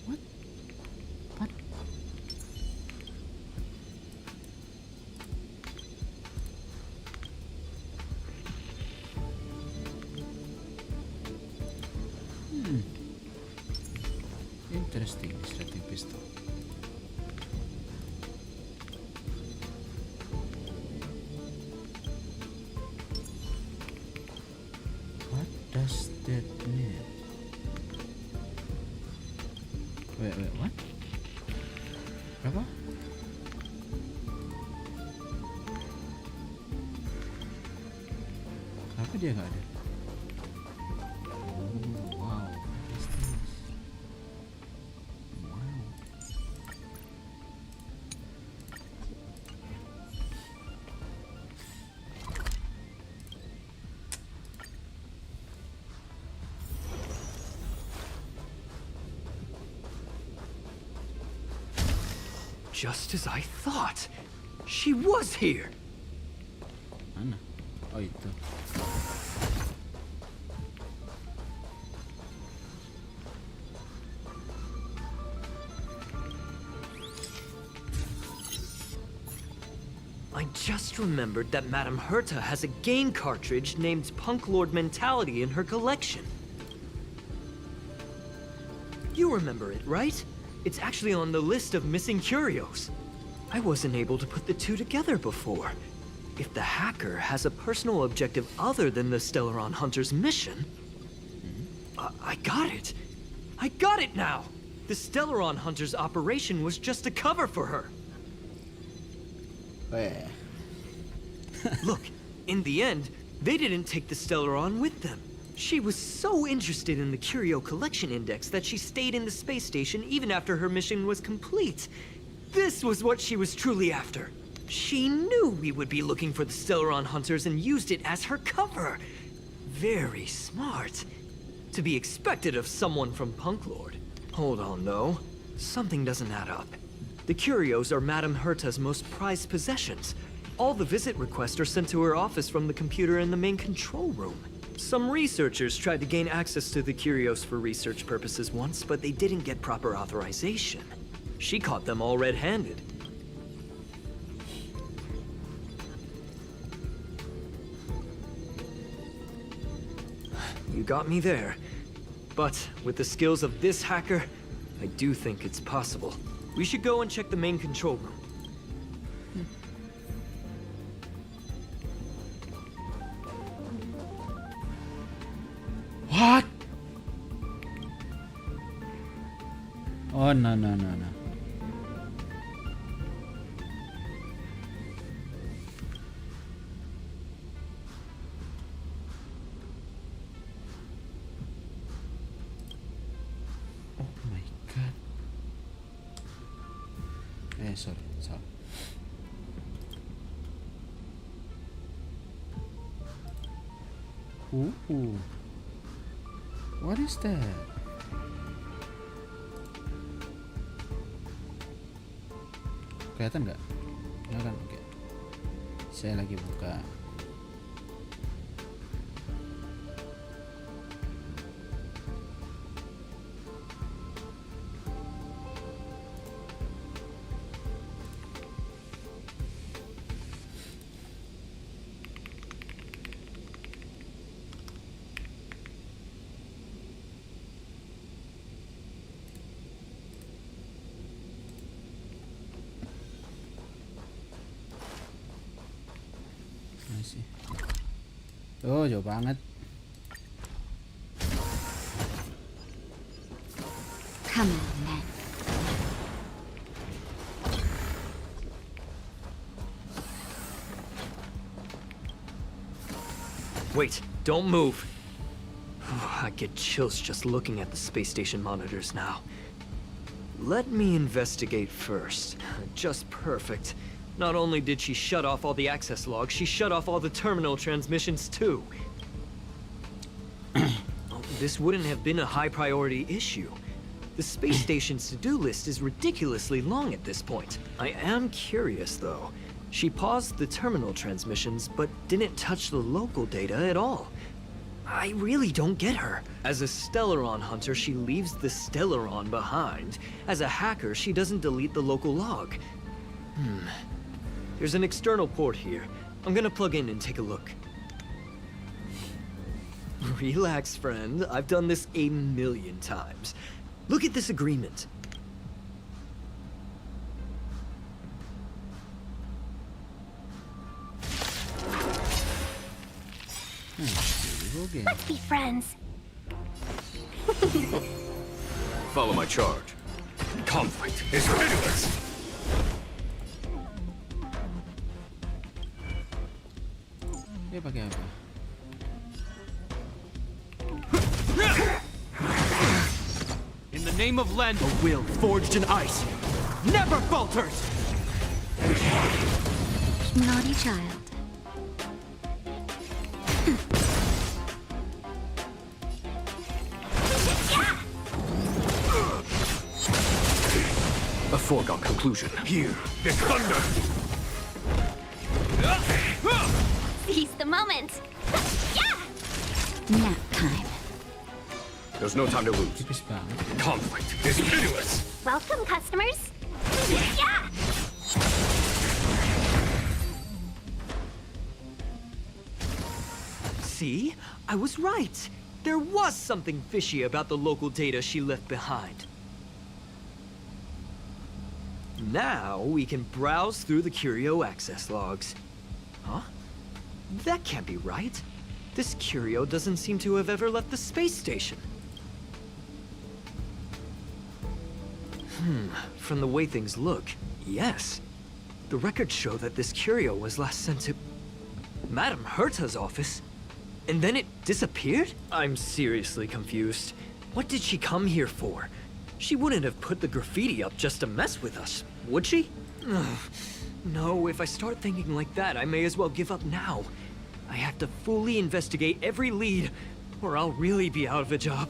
What? What? Interesting, distracting pistol. What does that mean? Wait, what? Apa? Kenapa dia nggak ada? Oh, wow. What is this? Wow.
Just as I thought. She was here.
Mana? Oh, itu.
I just remembered that Madame Herta has a game cartridge named Punk Lord Mentality in her collection. You remember it, right? It's actually on the list of missing curios. I wasn't able to put the two together before. If the hacker has a personal objective other than the Stellaron Hunter's mission... I got it! I got it now! The Stellaron Hunter's operation was just a cover for her. Look, in the end, they didn't take the Stellaron with them. She was so interested in the Curio Collection Index that she stayed in the space station even after her mission was complete. This was what she was truly after. She knew we would be looking for the Stellaron Hunters and used it as her cover. Very smart. To be expected of someone from Punk Lord. Hold on, though. Something doesn't add up. The curios are Madame Herta's most prized possessions. All the visit requests are sent to her office from the computer in the main control room. Some researchers tried to gain access to the curios for research purposes once, but they didn't get proper authorization. She caught them all red-handed. You got me there. But with the skills of this hacker, I do think it's possible. We should go and check the main control room.
What? Oh, no. Oh my god. Sorry. Ooh. What is that? Kelihatan nggak? Kelihatan, oke. Saya lagi buka. Oh, jauh banget.
Come on, then.
Wait, don't move. I get chills just looking at the space station monitors now. Let me investigate first. Just perfect. Not only did she shut off all the access logs, she shut off all the terminal transmissions too. This wouldn't have been a high priority issue. The space station's to-do list is ridiculously long at this point. I am curious though. She paused the terminal transmissions, but didn't touch the local data at all. I really don't get her. As a Stellaron hunter, she leaves the Stellaron behind. As a hacker, she doesn't delete the local log. There's an external port here. I'm gonna plug in and take a look. Relax, friend. I've done this 1,000,000 times. Look at this agreement.
Let's be friends.
Follow my charge. Conflict is pitiless.
Dia pakai apa?
In the name of Land, a will forged in ice never falters.
Naughty child.
A foregone conclusion. Here, this thunder.
Seize the moment. Nap time.
There's no time to lose.
Tipis banget.
Conflict is pitiless.
Welcome, customers. Yeah.
See? I was right. There was something fishy about the local data she left behind. Now we can browse through the Curio access logs. Huh? That can't be right. This Curio doesn't seem to have ever left the space station. From the way things look, yes. The records show that this Curio was last sent to Madame Herta's office. And then it disappeared? I'm seriously confused. What did she come here for? She wouldn't have put the graffiti up just to mess with us, would she? No, if I start thinking like that, I may as well give up now. I have to fully investigate every lead, or I'll really be out of a job.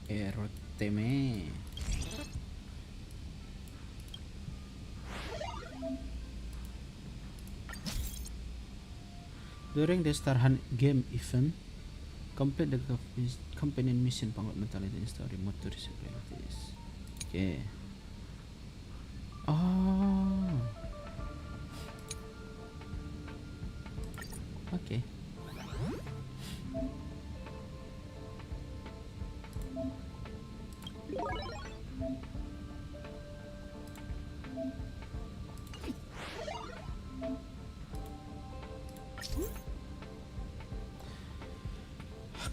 Eroteme. During the Star Hunt game event, complete the companion mission penggot mentality and story motor abilities. Okay. Oh. Okay.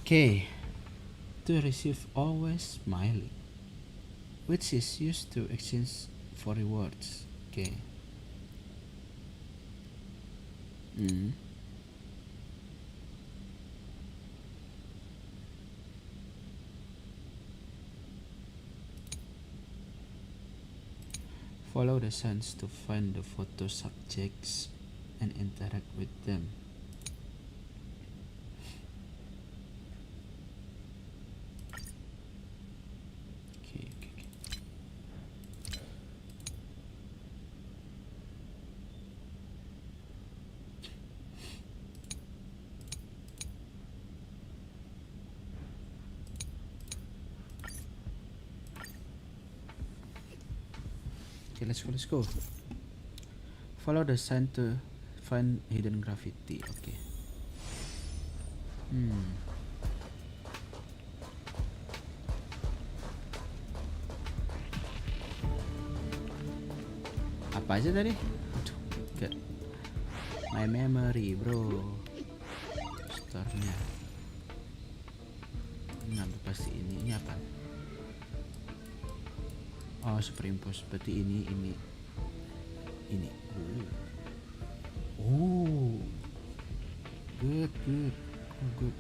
Okay, to receive always smiling, which is used to exchange for rewards. Okay. Follow the signs to find the photo subjects and interact with them. Okay, let's go. Follow the sign to find hidden graffiti. Okay. Apa aja tadi? Aduh, enggak. My memory, bro. Store-nya. Nah, pasti ini apa? Oh, superimpose. Berarti ini. Good. Oh, good.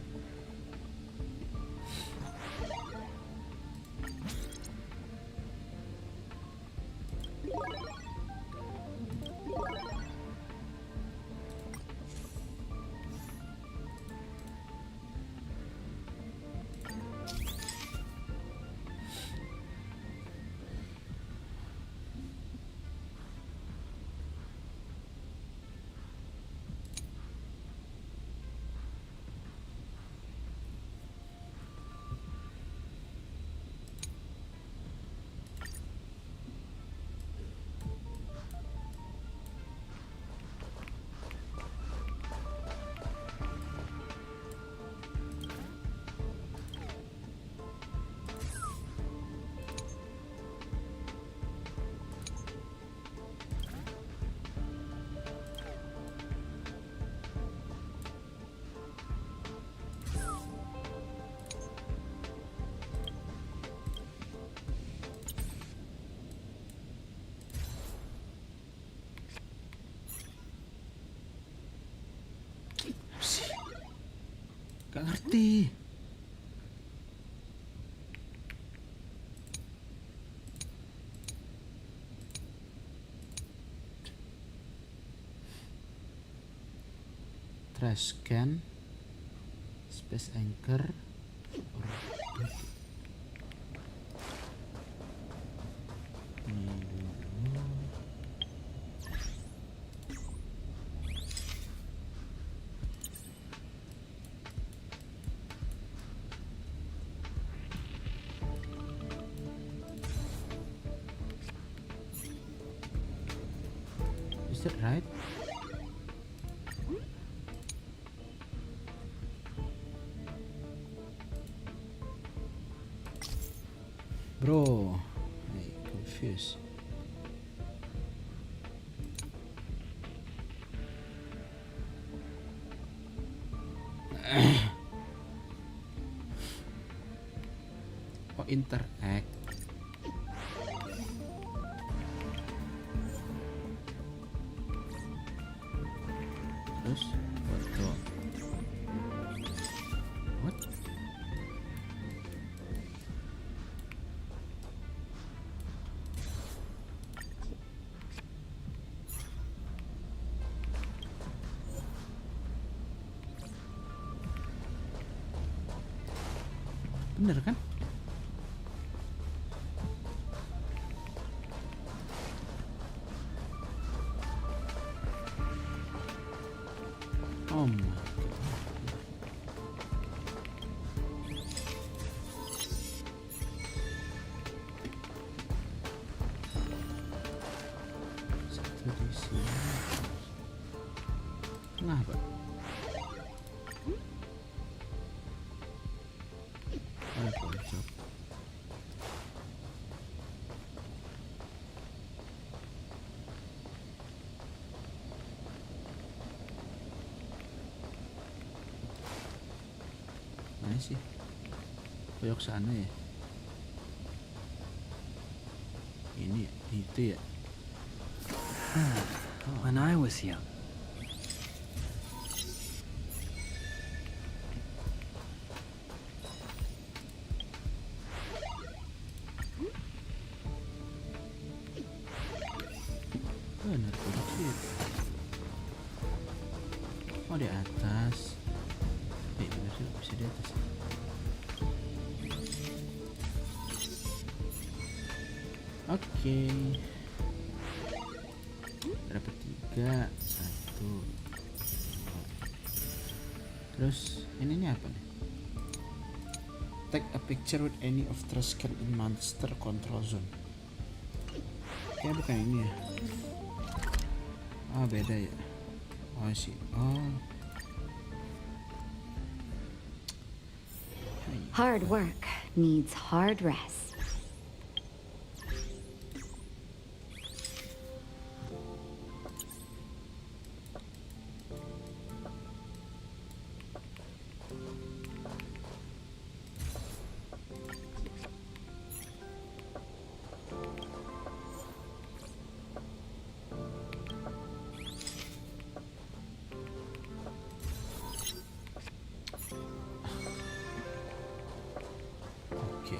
Gak ngerti. Trash can, space anchor, or is that right? Bro, I confused. Oh, interact. Terus foto. What? Bener kan? Oh my god. Satu di sini. Kenapa? Ada pojok. Mana sih? Pojok sana ya? Ini ya? Itu ya?
When I was young,
Bener kunci. Oh, di atas. Bener sih, bisa di atas. Oke. Dapat 3, 1. Terus ini apa nih? Take a picture with any of trash can in monster control zone. Kayak bukan ini ya? Oh, beda ya. Oh sih. Oh.
Hard work needs hard rest.
Oke.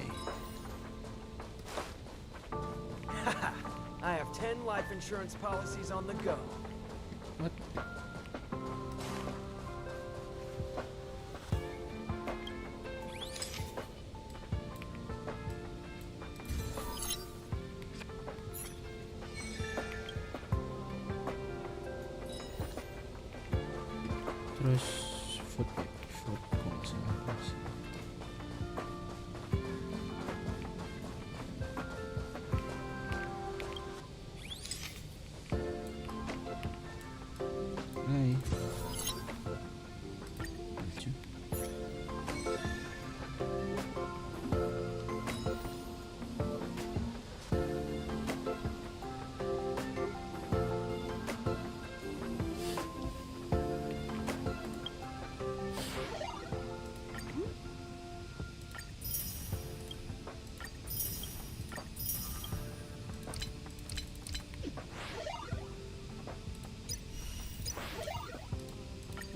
I have 10 life insurance policies on the go.
What? Terus food conservation. Hai. Lucu.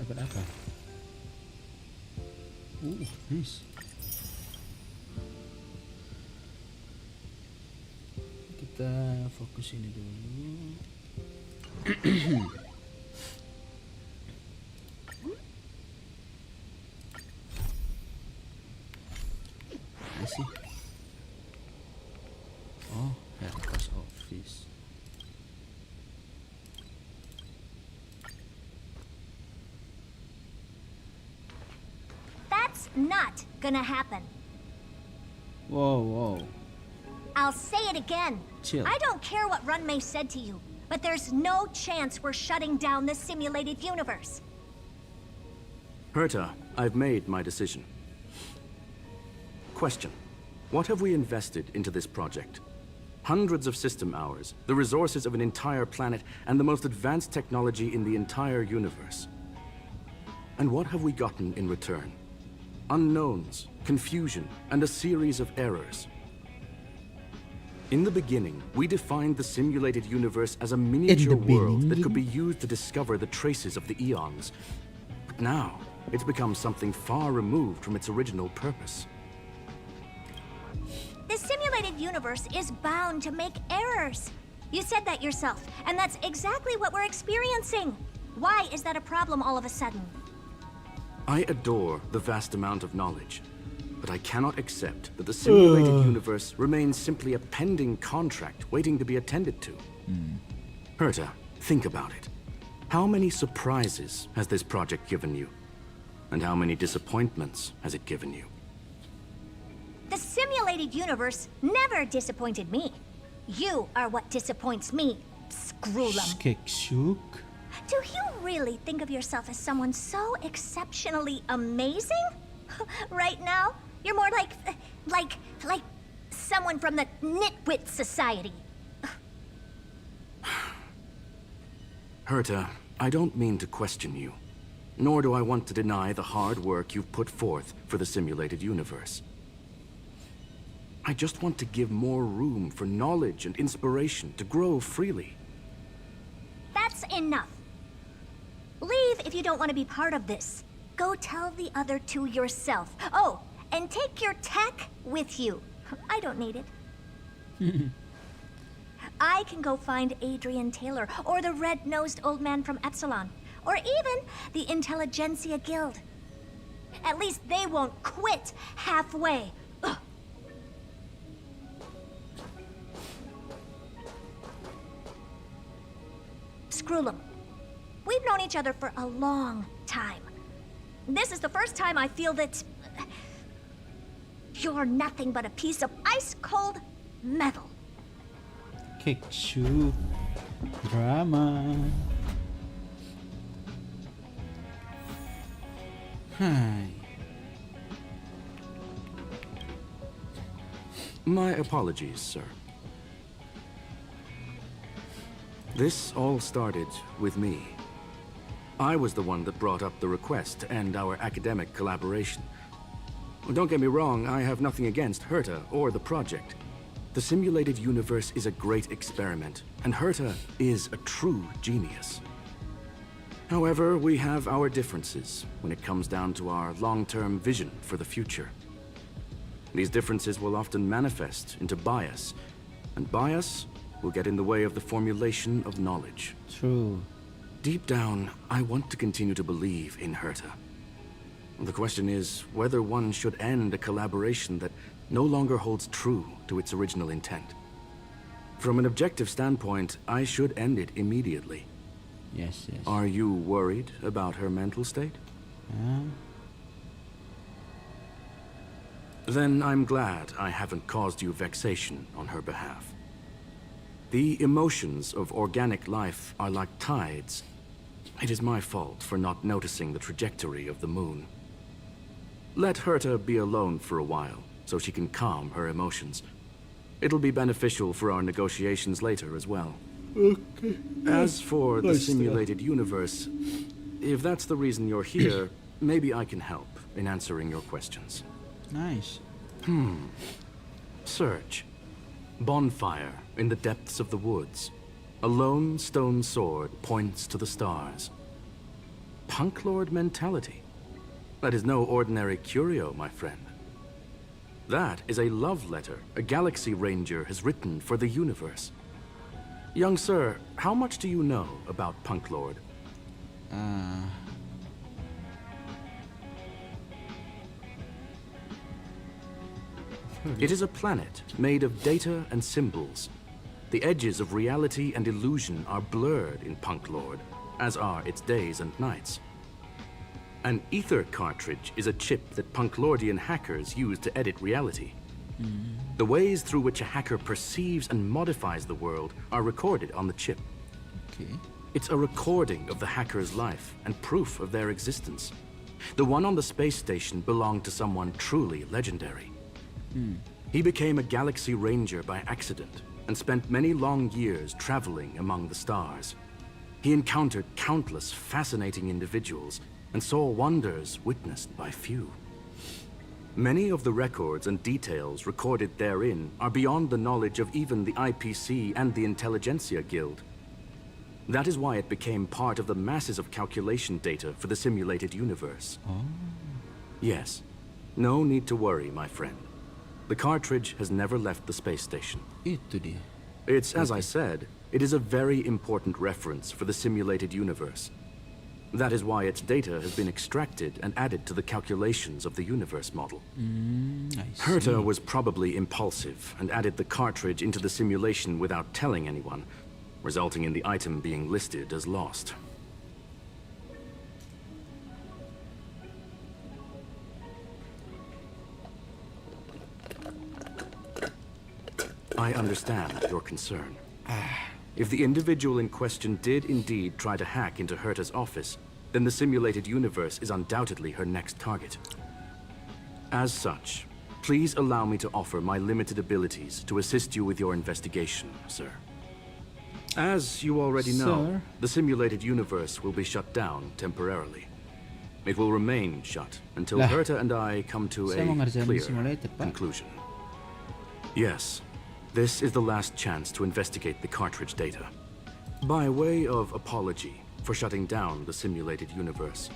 Dapat apa? Nice. Kita fokus ini dulu. Apa sih? Oh, Hercos Office.
That's not gonna happen.
Wow.
I'll say it again.
Chill.
I don't care what Runmei said to you, but there's no chance we're shutting down this simulated universe.
Herta, I've made my decision. Question. What have we invested into this project? Hundreds of system hours, the resources of an entire planet, and the most advanced technology in the entire universe. And what have we gotten in return? Unknowns, confusion, and a series of errors. In the beginning, we defined the simulated universe as a miniature world that could be used to discover the traces of the eons. But now, it's become something far removed from its original purpose.
The simulated universe is bound to make errors. You said that yourself, and that's exactly what we're experiencing. Why is that a problem all of a sudden?
I adore the vast amount of knowledge, but I cannot accept that the simulated universe remains simply a pending contract waiting to be attended to. Herta, think about it. How many surprises has this project given you? And how many disappointments has it given you?
The simulated universe never disappointed me. You are what disappoints me, Screwlum.
Skekshuk.
Do you really think of yourself as someone so exceptionally amazing? Right now, you're more like someone from the Nitwit Society.
Herta, I don't mean to question you, nor do I want to deny the hard work you've put forth for the simulated universe. I just want to give more room for knowledge and inspiration to grow freely.
That's enough. Leave if you don't want to be part of this. Go tell the other two yourself. Oh, and take your tech with you. I don't need it. I can go find Adrian Taylor, or the red-nosed old man from Epsilon, or even the Intelligentsia Guild. At least they won't quit halfway. Ugh. Screwlum, we've known each other for a long time. This is the first time I feel that you're nothing but a piece of ice-cold metal.
Kekshuk. Drama. Hai.
My apologies, sir. This all started with me. I was the one that brought up the request to end our academic collaboration. Don't get me wrong, I have nothing against Herta or the project. The simulated universe is a great experiment, and Herta is a true genius. However, we have our differences when it comes down to our long-term vision for the future. These differences will often manifest into bias, and bias will get in the way of the formulation of knowledge.
True.
Deep down, I want to continue to believe in Herta. The question is whether one should end a collaboration that no longer holds true to its original intent. From an objective standpoint, I should end it immediately.
Yes, yes.
Are you worried about her mental state? Then I'm glad I haven't caused you vexation on her behalf. The emotions of organic life are like tides. It is my fault for not noticing the trajectory of the moon. Let Herta be alone for a while, so she can calm her emotions. It'll be beneficial for our negotiations later as well.
Okay.
As for the simulated universe, if that's the reason you're here, maybe I can help in answering your questions.
Nice.
Search. Bonfire in the depths of the woods. A lone stone sword points to the stars. Punk Lord mentality. That is no ordinary curio, my friend. That is a love letter a Galaxy Ranger has written for the universe. Young sir, how much do you know about Punk Lord? It is a planet made of data and symbols. The edges of reality and illusion are blurred in Punk Lord, as are its days and nights. An ether cartridge is a chip that Punklordian hackers use to edit reality. The ways through which a hacker perceives and modifies the world are recorded on the chip.
Okay.
It's a recording of the hacker's life and proof of their existence. The one on the space station belonged to someone truly legendary. He became a Galaxy Ranger by accident and spent many long years traveling among the stars. He encountered countless fascinating individuals and saw wonders witnessed by few. Many of the records and details recorded therein are beyond the knowledge of even the IPC and the Intelligentsia Guild. That is why it became part of the masses of calculation data for the simulated universe. Yes, no need to worry, my friend. The cartridge has never left the space station.
Itu dia.
It's, as I said, it is a very important reference for the simulated universe. That is why its data has been extracted and added to the calculations of the universe model.
I see.
Herta was probably impulsive and added the cartridge into the simulation without telling anyone, resulting in the item being listed as lost. I understand your concern. If the individual in question did indeed try to hack into Herta's office, then the simulated universe is undoubtedly her next target. As such, please allow me to offer my limited abilities to assist you with your investigation, sir. As you already know,
Sir?
the simulated universe will be shut down temporarily. It will remain shut until
Lah.
Herta and I come to
Saya mau
a
ngerjain
clear
simulated, Pak.
conclusion. Yes, this is the last chance to investigate the cartridge data. By way of apology for shutting down the simulated universe,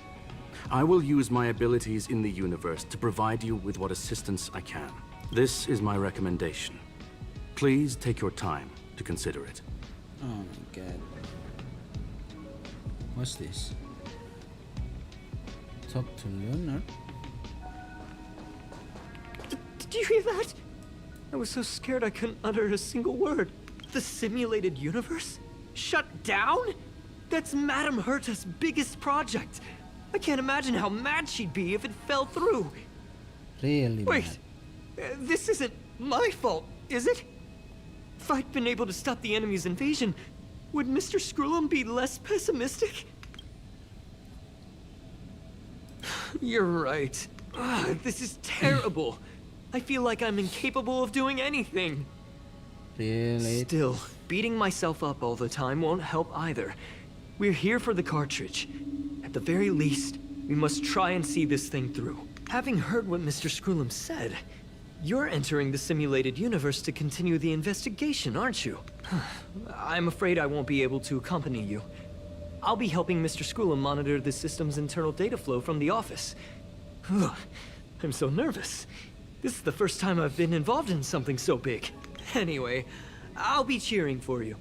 I will use my abilities in the universe to provide you with what assistance I can. This is my recommendation. Please take your time to consider it.
Oh my god. What's this? Talk to Leonard?
Did you hear that? I was so scared I couldn't utter a single word. The simulated universe? Shut down? That's Madame Herta's biggest project. I can't imagine how mad she'd be if it fell through.
Really
Wait,
mad.
this isn't my fault, is it? If I'd been able to stop the enemy's invasion, would Mr. Skrullum be less pessimistic? You're right. This is terrible. I feel like I'm incapable of doing anything.
Really?
Still, beating myself up all the time won't help either. We're here for the cartridge. At the very least, we must try and see this thing through. Having heard what Mr. Skrullum said, you're entering the simulated universe to continue the investigation, aren't you? I'm afraid I won't be able to accompany you. I'll be helping Mr. Skrullum monitor the system's internal data flow from the office. I'm so nervous. This is the first time I've been involved in something so big. Anyway, I'll be cheering for you.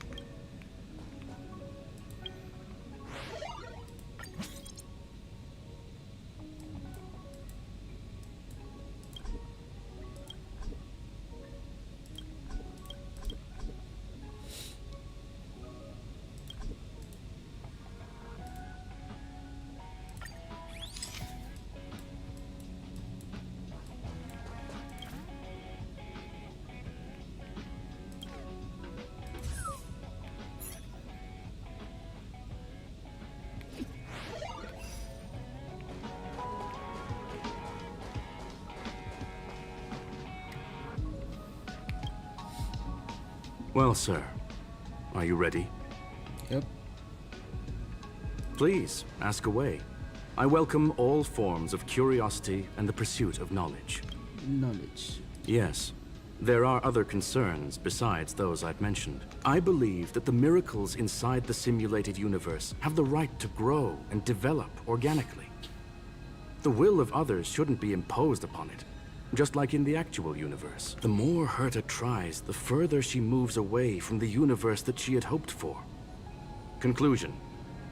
Well, sir, are you ready?
Yep.
Please, ask away. I welcome all forms of curiosity and the pursuit of knowledge.
Knowledge.
Yes, there are other concerns besides those I've mentioned. I believe that the miracles inside the simulated universe have the right to grow and develop organically. The will of others shouldn't be imposed upon it, just like in the actual universe. The more Herta tries, the further she moves away from the universe that she had hoped for. Conclusion.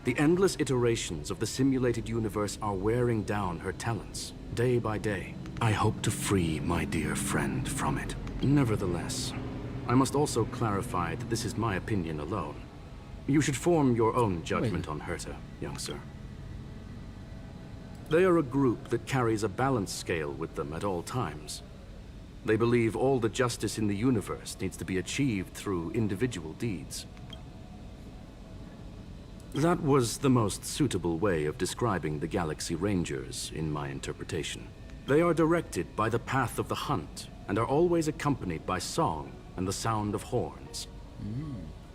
The endless iterations of the simulated universe are wearing down her talents, day by day. I hope to free my dear friend from it. Nevertheless, I must also clarify that this is my opinion alone. You should form your own judgment on Herta, young sir. They are a group that carries a balance scale with them at all times. They believe all the justice in the universe needs to be achieved through individual deeds. That was the most suitable way of describing the Galaxy Rangers, in my interpretation. They are directed by the path of the hunt, and are always accompanied by song and the sound of horns.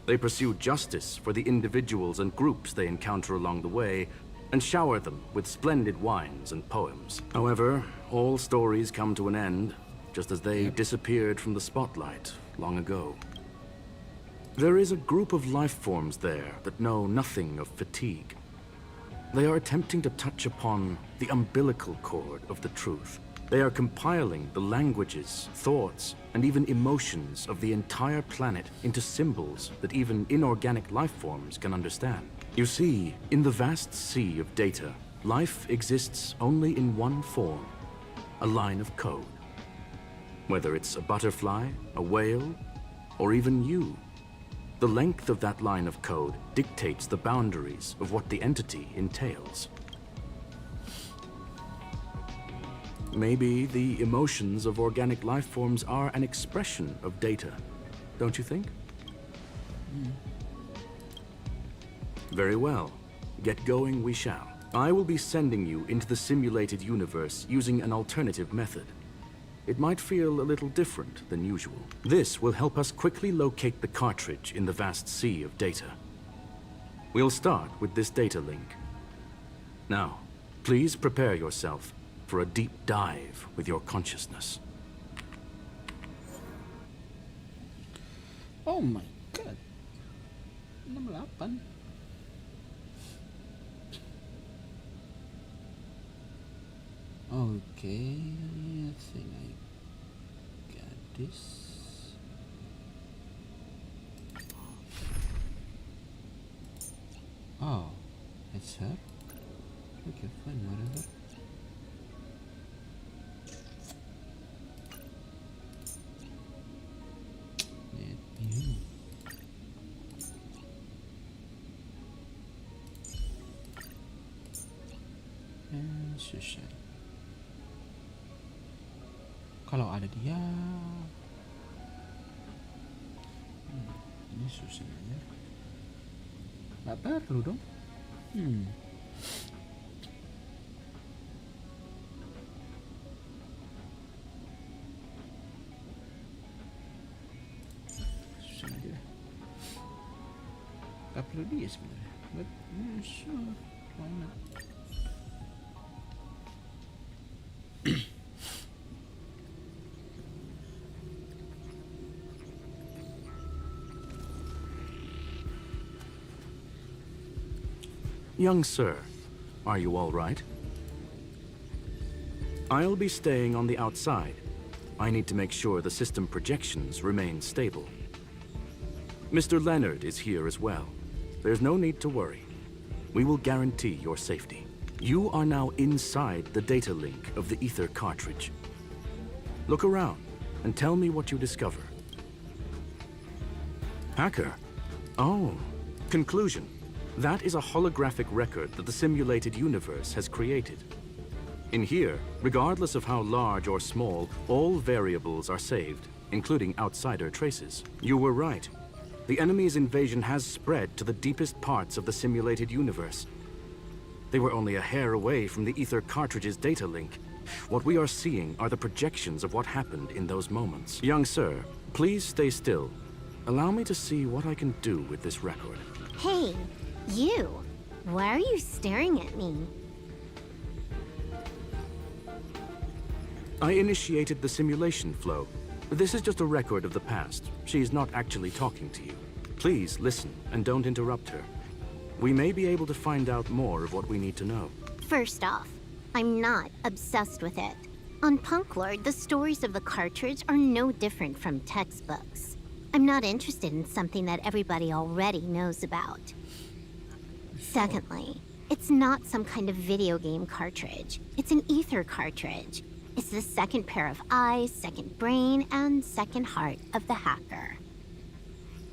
They pursue justice for the individuals and groups they encounter along the way, and shower them with splendid wines and poems. However, all stories come to an end, just as they disappeared from the spotlight long ago. There is a group of life forms there that know nothing of fatigue. They are attempting to touch upon the umbilical cord of the truth. They are compiling the languages, thoughts, and even emotions of the entire planet into symbols that even inorganic life forms can understand. You see, in the vast sea of data, life exists only in one form, a line of code. Whether it's a butterfly, a whale, or even you, the length of that line of code dictates the boundaries of what the entity entails. Maybe the emotions of organic life forms are an expression of data, don't you think? Very well. Get going we shall. I will be sending you into the simulated universe using an alternative method. It might feel a little different than usual. This will help us quickly locate the cartridge in the vast sea of data. We'll start with this data link. Now, please prepare yourself for a deep dive with your consciousness.
Oh my god. 68. Okay, I think I got this. Oh, it's her? Okay, fine, whatever. Let me. And susah. Kalau ada dia, ini susah ya. Nggak perlu dong. Susah aja lah. Nggak perlu dia sebenarnya. But sure, why not?
Young sir, are you all right? I'll be staying on the outside. I need to make sure the system projections remain stable. Mr. Leonard is here as well. There's no need to worry. We will guarantee your safety. You are now inside the data link of the ether cartridge. Look around and tell me what you discover. Hacker? Oh, conclusion. That is a holographic record that the simulated universe has created. In here, regardless of how large or small, all variables are saved, including outsider traces. You were right. The enemy's invasion has spread to the deepest parts of the simulated universe. They were only a hair away from the ether cartridge's data link. What we are seeing are the projections of what happened in those moments. Young sir, please stay still. Allow me to see what I can do with this record.
Hey, you! Why are you staring at me?
I initiated the simulation flow. This is just a record of the past. She's not actually talking to you. Please listen and don't interrupt her. We may be able to find out more of what we need to know.
First off, I'm not obsessed with it. On Punk Lord, the stories of the cartridge are no different from textbooks. I'm not interested in something that everybody already knows about. Secondly, it's not some kind of video game cartridge. It's an ether cartridge. It's the second pair of eyes, second brain, and second heart of the hacker.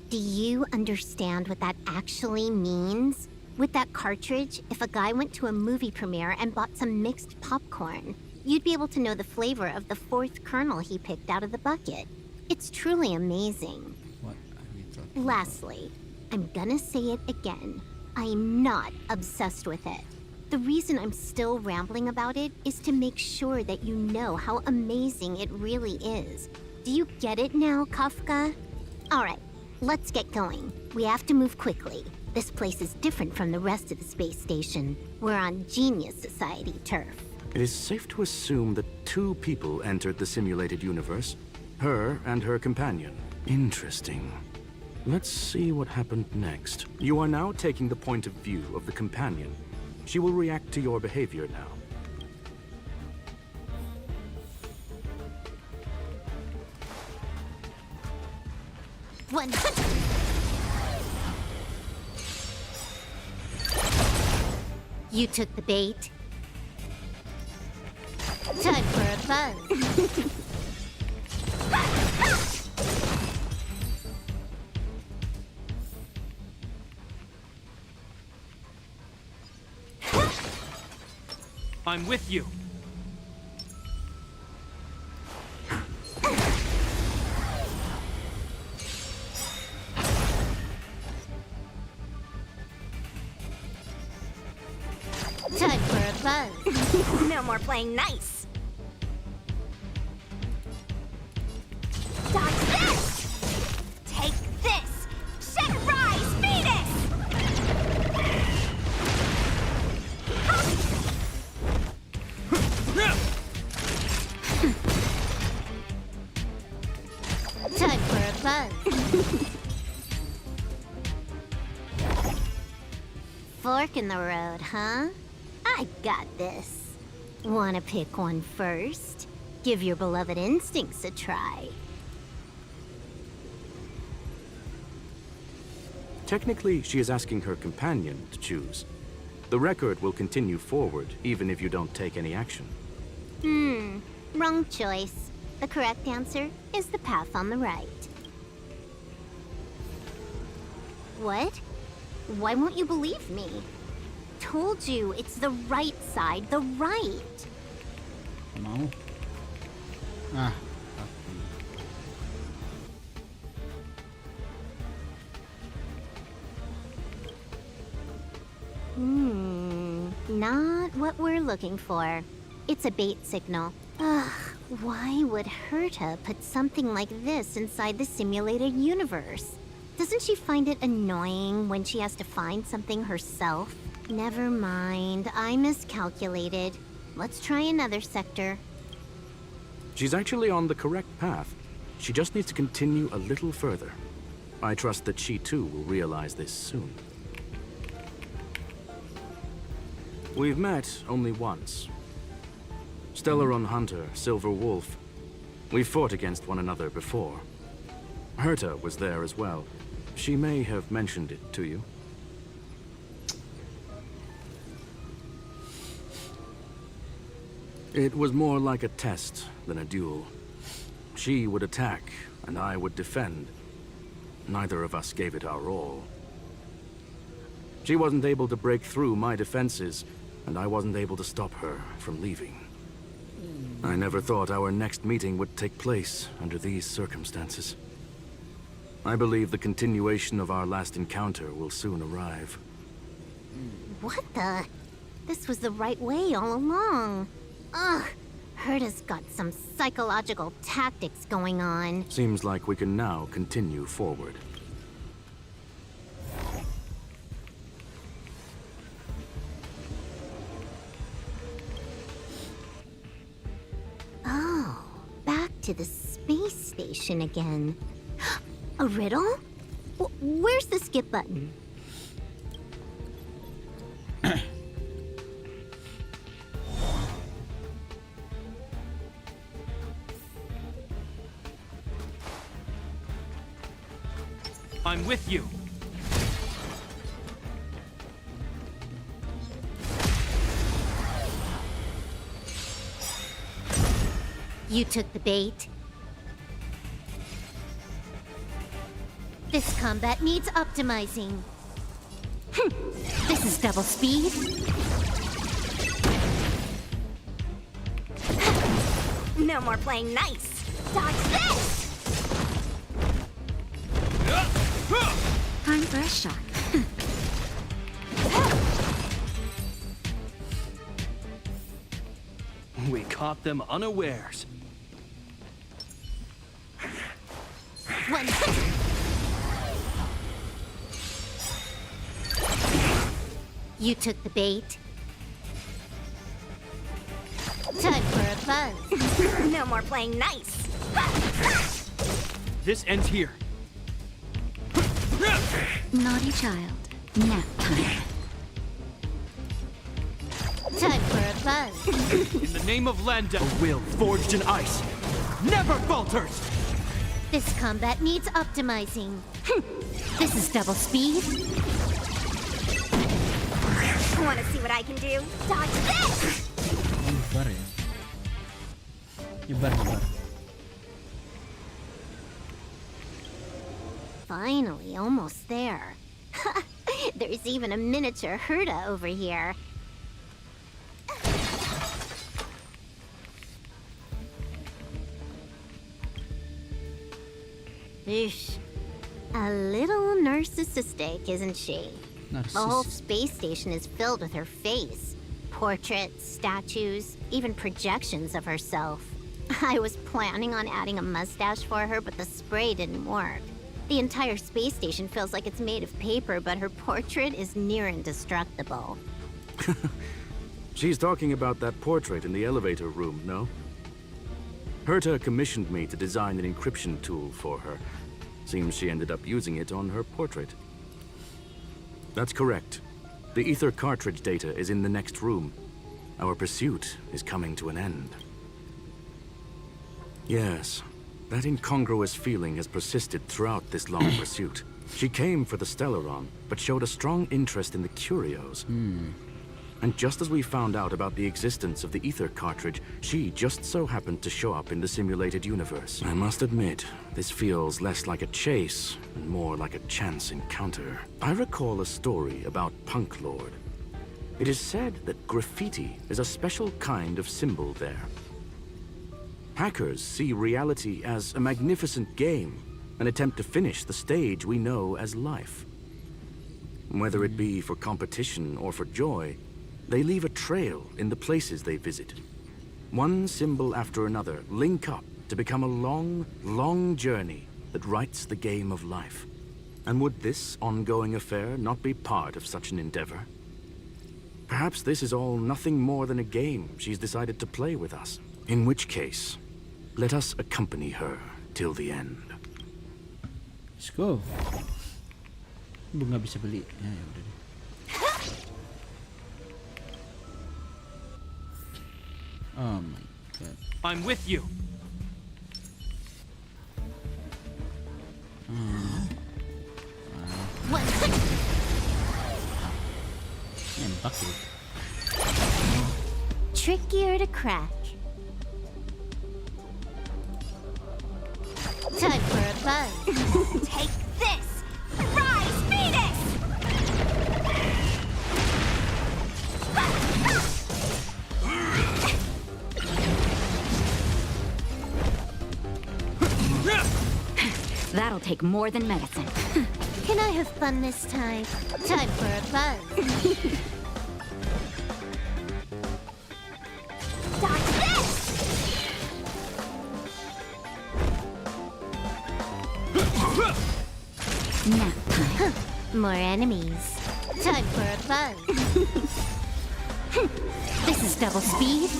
Do you understand what that actually means? With that cartridge, if a guy went to a movie premiere and bought some mixed popcorn, you'd be able to know the flavor of the fourth kernel he picked out of the bucket. It's truly amazing.
What are we talking
Lastly, I'm gonna say it again. I'm not obsessed with it. The reason I'm still rambling about it is to make sure that you know how amazing it really is. Do you get it now, Kafka? Alright, let's get going. We have to move quickly. This place is different from the rest of the space station. We're on Genius Society turf.
It is safe to assume that two people entered the simulated universe. Her and her companion. Interesting. Let's see what happened next. You are now taking the point of view of the companion. She will react to your behavior now.
You took the bait. Time for a buzz.
I'm with you.
Time for a buzz.
No more playing nice. Dodge this! Take this! Set rise, Venus!
Time for a buzz. Fork in the road, huh? I got this. Wanna pick one first? Give your beloved instincts a try.
Technically, she is asking her companion to choose. The record will continue forward, even if you don't take any action.
Wrong choice. The correct answer is the path on the right. What? Why won't you believe me? Told you, it's the right side, the right.
Mau? Ah,
Not what we're looking for. It's a bait signal. Ugh, why would Herta put something like this inside the simulated universe? Doesn't she find it annoying when she has to find something herself? Never mind, I miscalculated. Let's try another sector.
She's actually on the correct path. She just needs to continue a little further. I trust that she too will realize this soon. We've met only once. Stellaron Hunter, Silver Wolf. We fought against one another before. Herta was there as well. She may have mentioned it to you. It was more like a test than a duel. She would attack, and I would defend. Neither of us gave it our all. She wasn't able to break through my defenses, and I wasn't able to stop her from leaving. I never thought our next meeting would take place under these circumstances. I believe the continuation of our last encounter will soon arrive.
What the? This was the right way all along. Ugh, Herta's got some psychological tactics going on.
Seems like we can now continue forward.
Oh, back to the space station again. A riddle? Where's the skip button?
I'm with you.
You took the bait. This combat needs optimizing. This is double speed.
No more playing nice. Dodge this!
Time for a shot.
We caught them unawares.
One. You took the bait. Time for a buzz.
No more playing nice.
This ends here.
Naughty child. Nap time.
Time for a buzz.
In the name of Landa, a will forged in ice never falters!
This combat needs optimizing. This is double speed.
Want to see what I can do? Dodge this!
Nyebar ya. Nyebar.
Finally, almost there. There's even a miniature Herta over here. Eesh. A little narcissistic, isn't she? The whole space station is filled with her face. Portraits, statues, even projections of herself. I was planning on adding a mustache for her, but the spray didn't work. The entire space station feels like it's made of paper, but her portrait is near indestructible.
She's talking about that portrait in the elevator room, no? Herta commissioned me to design an encryption tool for her. Seems she ended up using it on her portrait. That's correct. The ether cartridge data is in the next room. Our pursuit is coming to an end. Yes, that incongruous feeling has persisted throughout this long pursuit. She came for the Stellaron, but showed a strong interest in the curios. And just as we found out about the existence of the ether cartridge, she just so happened to show up in the simulated universe. I must admit, this feels less like a chase and more like a chance encounter. I recall a story about Punk Lord. It is said that graffiti is a special kind of symbol there. Hackers see reality as a magnificent game, an attempt to finish the stage we know as life. Whether it be for competition or for joy, they leave a trail in the places they visit. One symbol after another link up to become a long, long journey that writes the game of life. And would this ongoing affair not be part of such an endeavor? Perhaps this is all nothing more than a game she's decided to play with us. In which case, let us accompany her till the end.
Let's go. Belum nggak bisa beli. Ya udah deh. Oh my god.
I'm with you.
crack. Time for a buzz.
Take this! Rise, Venus!
That'll take more than medicine.
Can I have fun this time? Time for a buzz.
Dodge this!
Nap time. More enemies. Time for a buzz. This is double speed.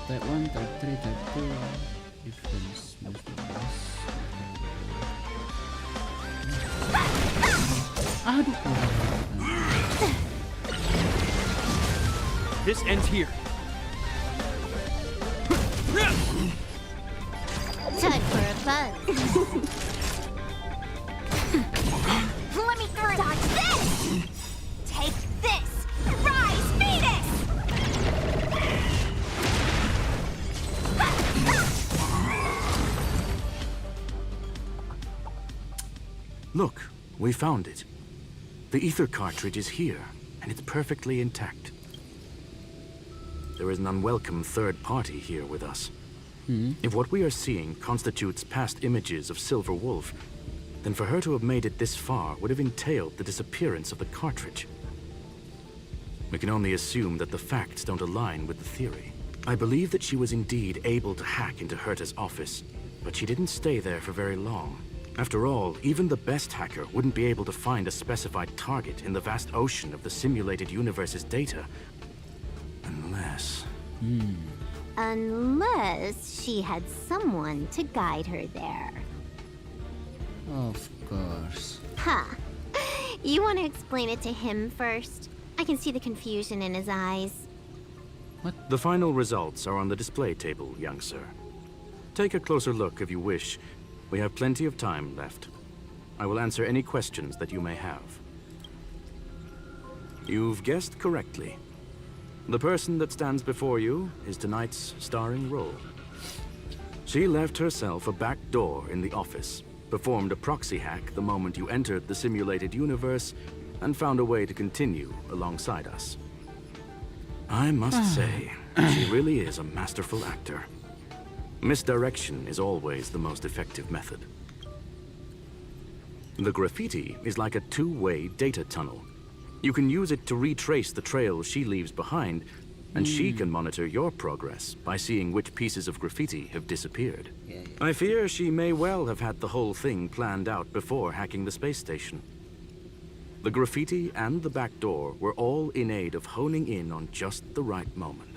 Type 1, type 3, type 2. Difference movements. Aduh.
This ends here.
Time for a buzz.
Let me through! Dodge this! Take this! Rise, Venus!
Look, we found it. The ether cartridge is here, and it's perfectly intact. There is an unwelcome third party here with us. If what we are seeing constitutes past images of Silver Wolf, then for her to have made it this far would have entailed the disappearance of the cartridge. We can only assume that the facts don't align with the theory. I believe that she was indeed able to hack into Herta's office, but she didn't stay there for very long. After all, even the best hacker wouldn't be able to find a specified target in the vast ocean of the simulated universe's data. Unless...
Unless she had someone to guide her there.
Of course.
Huh. You want to explain it to him first? I can see the confusion in his eyes.
The final results are on the display table, young sir. Take a closer look if you wish. We have plenty of time left. I will answer any questions that you may have. You've guessed correctly. The person that stands before you is tonight's starring role. She left herself a back door in the office, performed a proxy hack the moment you entered the simulated universe, and found a way to continue alongside us. I must say, she really is a masterful actor. Misdirection is always the most effective method. The graffiti is like a two-way data tunnel. You can use it to retrace the trail she leaves behind, and she can monitor your progress by seeing which pieces of graffiti have disappeared. I fear she may well have had the whole thing planned out before hacking the space station. The graffiti and the back door were all in aid of honing in on just the right moment.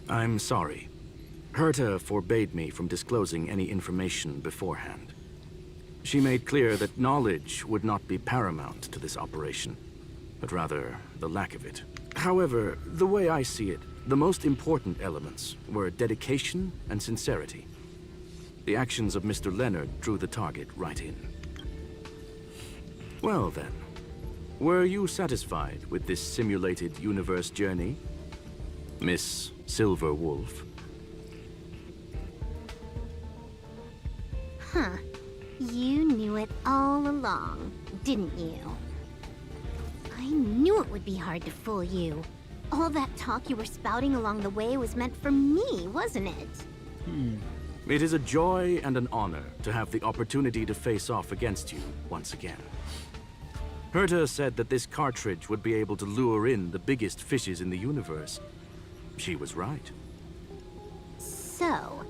I'm sorry. Herta forbade me from disclosing any information beforehand. She made clear that knowledge would not be paramount to this operation, but rather the lack of it. However, the way I see it, the most important elements were dedication and sincerity. The actions of Mr. Leonard drew the target right in. Well then, were you satisfied with this simulated universe journey, Miss Silver Wolf?
Huh. You knew it all along, didn't you? I knew it would be hard to fool you. All that talk you were spouting along the way was meant for me, wasn't it?
It is a joy and an honor to have the opportunity to face off against you once again. Herta said that this cartridge would be able to lure in the biggest fishes in the universe. She was right.
So,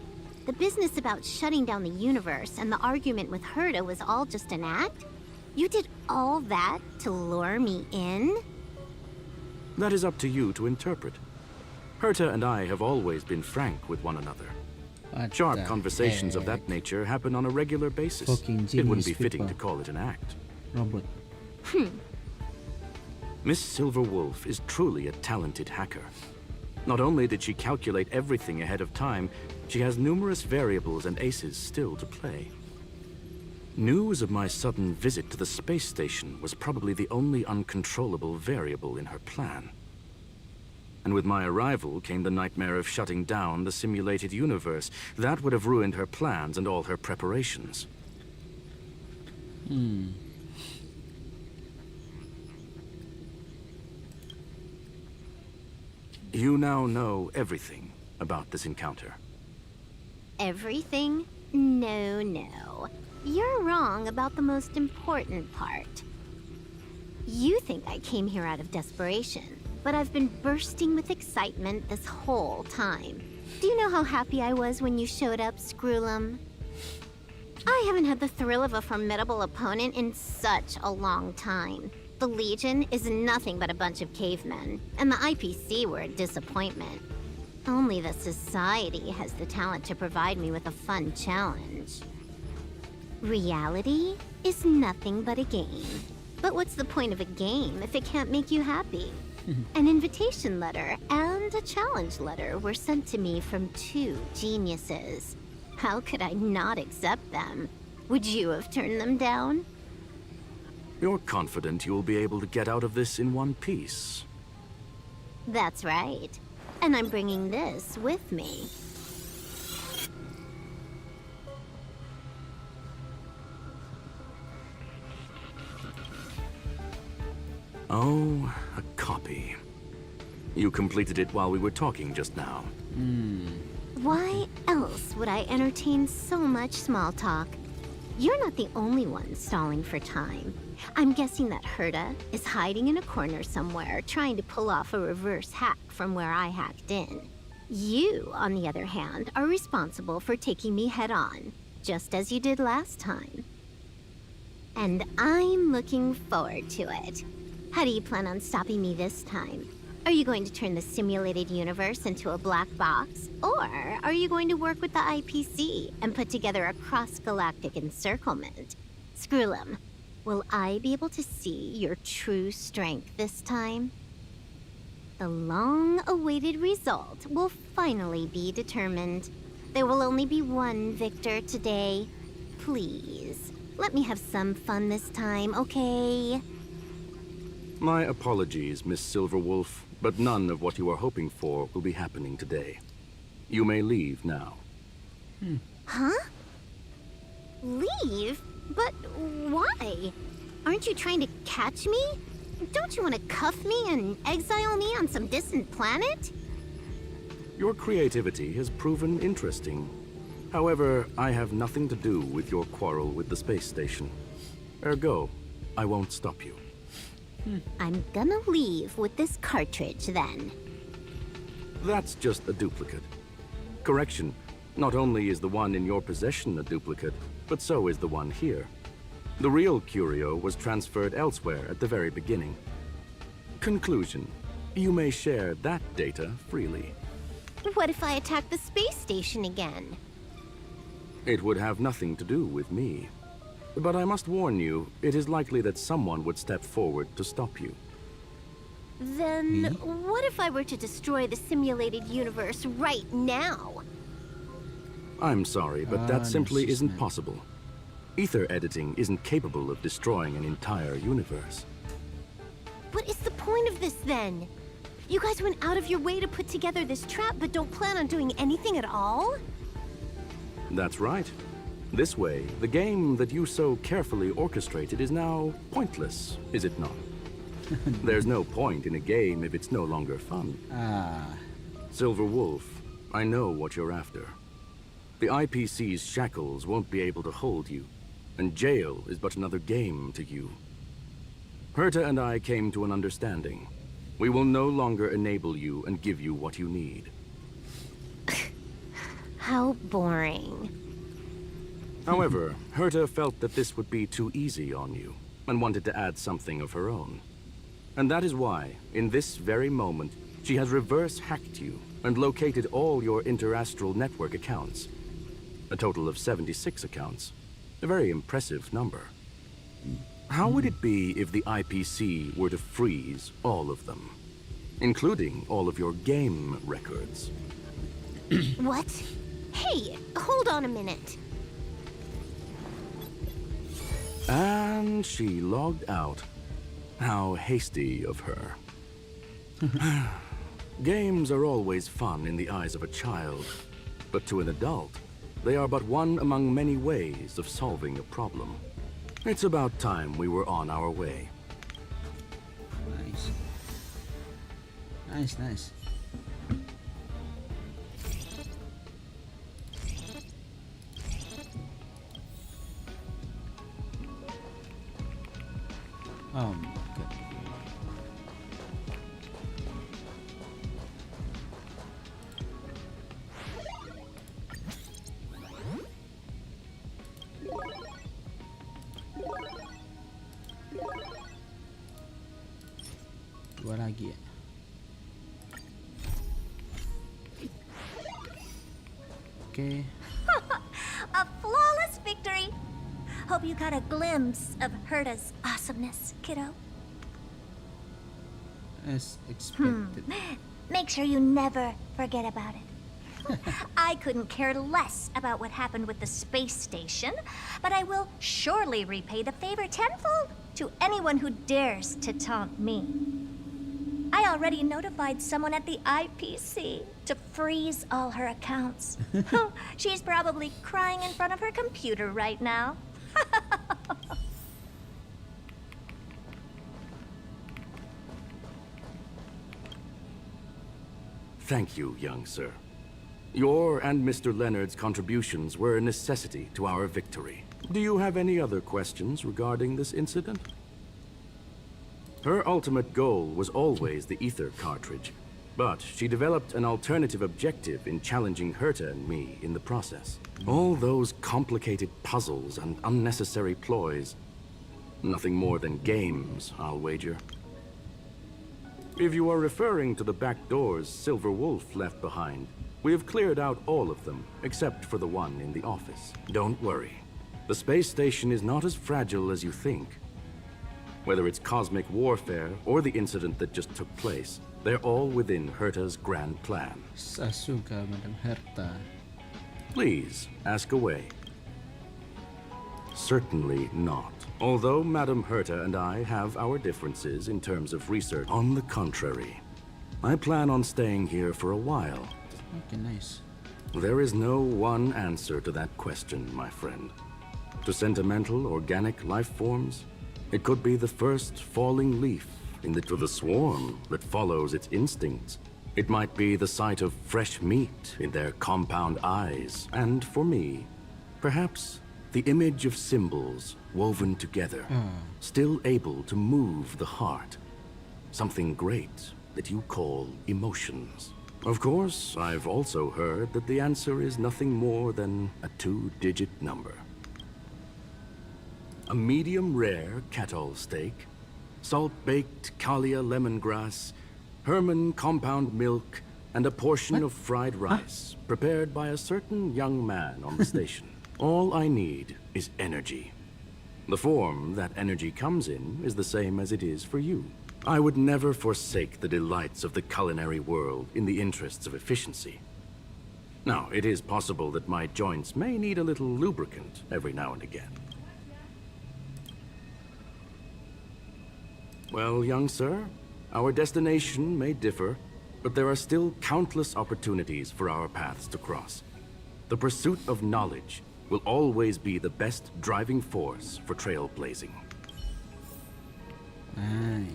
the business about shutting down the universe and the argument with Herta was all just an act? You did all that to lure me in?
That is up to you to interpret. Herta and I have always been frank with one another. Sharp conversations of that nature happen on a regular basis. It wouldn't be fitting to call it an act.
Robot.
Miss Silver Wolf is truly a talented hacker. Not only did she calculate everything ahead of time, she has numerous variables and aces still to play. News of my sudden visit to the space station was probably the only uncontrollable variable in her plan. And with my arrival came the nightmare of shutting down the simulated universe. That would have ruined her plans and all her preparations. You now know everything about this encounter.
Everything? No, no. You're wrong about the most important part. You think I came here out of desperation, but I've been bursting with excitement this whole time. Do you know how happy I was when you showed up, Screwlum? I haven't had the thrill of a formidable opponent in such a long time. The Legion is nothing but a bunch of cavemen, and the IPC were a disappointment. Only the Society has the talent to provide me with a fun challenge. Reality is nothing but a game. But what's the point of a game if it can't make you happy? An invitation letter and a challenge letter were sent to me from two geniuses. How could I not accept them? Would you have turned them down?
You're confident you'll be able to get out of this in one piece.
That's right. And I'm bringing this with me.
Oh, a copy. You completed it while we were talking just now.
Why else would I entertain so much small talk? You're not the only one stalling for time. I'm guessing that Herta is hiding in a corner somewhere, trying to pull off a reverse hack from where I hacked in. You, on the other hand, are responsible for taking me head-on, just as you did last time. And I'm looking forward to it. How do you plan on stopping me this time? Are you going to turn the simulated universe into a black box? Or are you going to work with the IPC and put together a cross-galactic encirclement? Screwlum, will I be able to see your true strength this time? The long-awaited result will finally be determined. There will only be one victor today. Please, let me have some fun this time, okay?
My apologies, Miss Silverwolf, but none of what you are hoping for will be happening today. You may leave now.
Huh? Leave? But why? Aren't you trying to catch me? Don't you want to cuff me and exile me on some distant planet?
Your creativity has proven interesting. However, I have nothing to do with your quarrel with the space station. Ergo, I won't stop you.
I'm gonna leave with this cartridge then.
That's just a duplicate. Correction, not only is the one in your possession a duplicate, but so is the one here. The real curio was transferred elsewhere at the very beginning. Conclusion, you may share that data freely.
What if I attack the space station again?
It would have nothing to do with me. But I must warn you, it is likely that someone would step forward to stop you.
Then what if I were to destroy the simulated universe right now?
I'm sorry, but that simply isn't possible. Ether editing isn't capable of destroying an entire universe.
What is the point of this then? You guys went out of your way to put together this trap, but don't plan on doing anything at all?
That's right. This way, the game that you so carefully orchestrated is now pointless, is it not? There's no point in a game if it's no longer fun. Silver Wolf, I know what you're after. The IPC's shackles won't be able to hold you, and jail is but another game to you. Herta and I came to an understanding. We will no longer enable you and give you what you need.
How boring.
However, Herta felt that this would be too easy on you, and wanted to add something of her own. And that is why, in this very moment, she has reverse-hacked you and located all your interastral network accounts. A total of 76 accounts. A very impressive number. How would it be if the IPC were to freeze all of them? Including all of your game records.
What? Hey, hold on a minute.
And she logged out. How hasty of her. Games are always fun in the eyes of a child, but to an adult, they are but one among many ways of solving a problem. It's about time we were on our way.
Nice. Nice, nice. Oh my god. Dua lagi ya. Okay.
A flawless victory! Hope you got a glimpse of Herta's awesomeness, kiddo.
As expected.
Make sure you never forget about it. I couldn't care less about what happened with the space station, but I will surely repay the favor tenfold to anyone who dares to taunt me. I already notified someone at the IPC to freeze all her accounts. She's probably crying in front of her computer right now.
Thank you, young sir. Your and Mr. Leonard's contributions were a necessity to our victory. Do you have any other questions regarding this incident? Her ultimate goal was always the ether cartridge, but she developed an alternative objective in challenging Herta and me in the process. All those complicated puzzles and unnecessary ploys. Nothing more than games, I'll wager. If you are referring to the back doors Silver Wolf left behind, we have cleared out all of them, except for the one in the office. Don't worry. The space station is not as fragile as you think. Whether it's cosmic warfare or the incident that just took place, they're all within Herta's grand plan.
Sasuka, Madam Herta.
Please, ask away. Certainly not. Although Madam Herta and I have our differences in terms of research, on the contrary, I plan on staying here for a while.
Okay, nice.
There is no one answer to that question, my friend. To sentimental, organic life forms, it could be the first falling leaf to the swarm that follows its instincts. It might be the sight of fresh meat in their compound eyes. And for me, perhaps the image of symbols woven together, still able to move the heart. Something great that you call emotions. Of course, I've also heard that the answer is nothing more than a 2-digit number. A medium rare kettle steak, salt-baked Kalia lemongrass, Herman compound milk, and a portion of fried rice, prepared by a certain young man on the station. All I need is energy. The form that energy comes in is the same as it is for you. I would never forsake the delights of the culinary world in the interests of efficiency. Now, it is possible that my joints may need a little lubricant every now and again. Well, young sir, our destination may differ, but there are still countless opportunities for our paths to cross. The pursuit of knowledge will always be the best driving force for trailblazing.
Nice.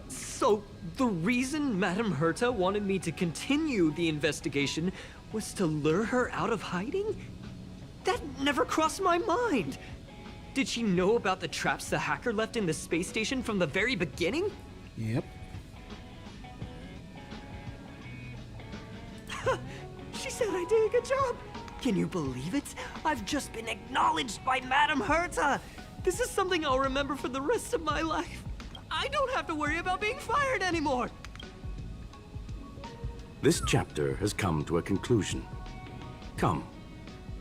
So, the reason Madame Herta wanted me to continue the investigation was to lure her out of hiding? That never crossed my mind! Did she know about the traps the hacker left in the space station from the very beginning?
Yep.
She said I did a good job! Can you believe it? I've just been acknowledged by Madame Herta! This is something I'll remember for the rest of my life. I don't have to worry about being fired anymore!
This chapter has come to a conclusion. Come,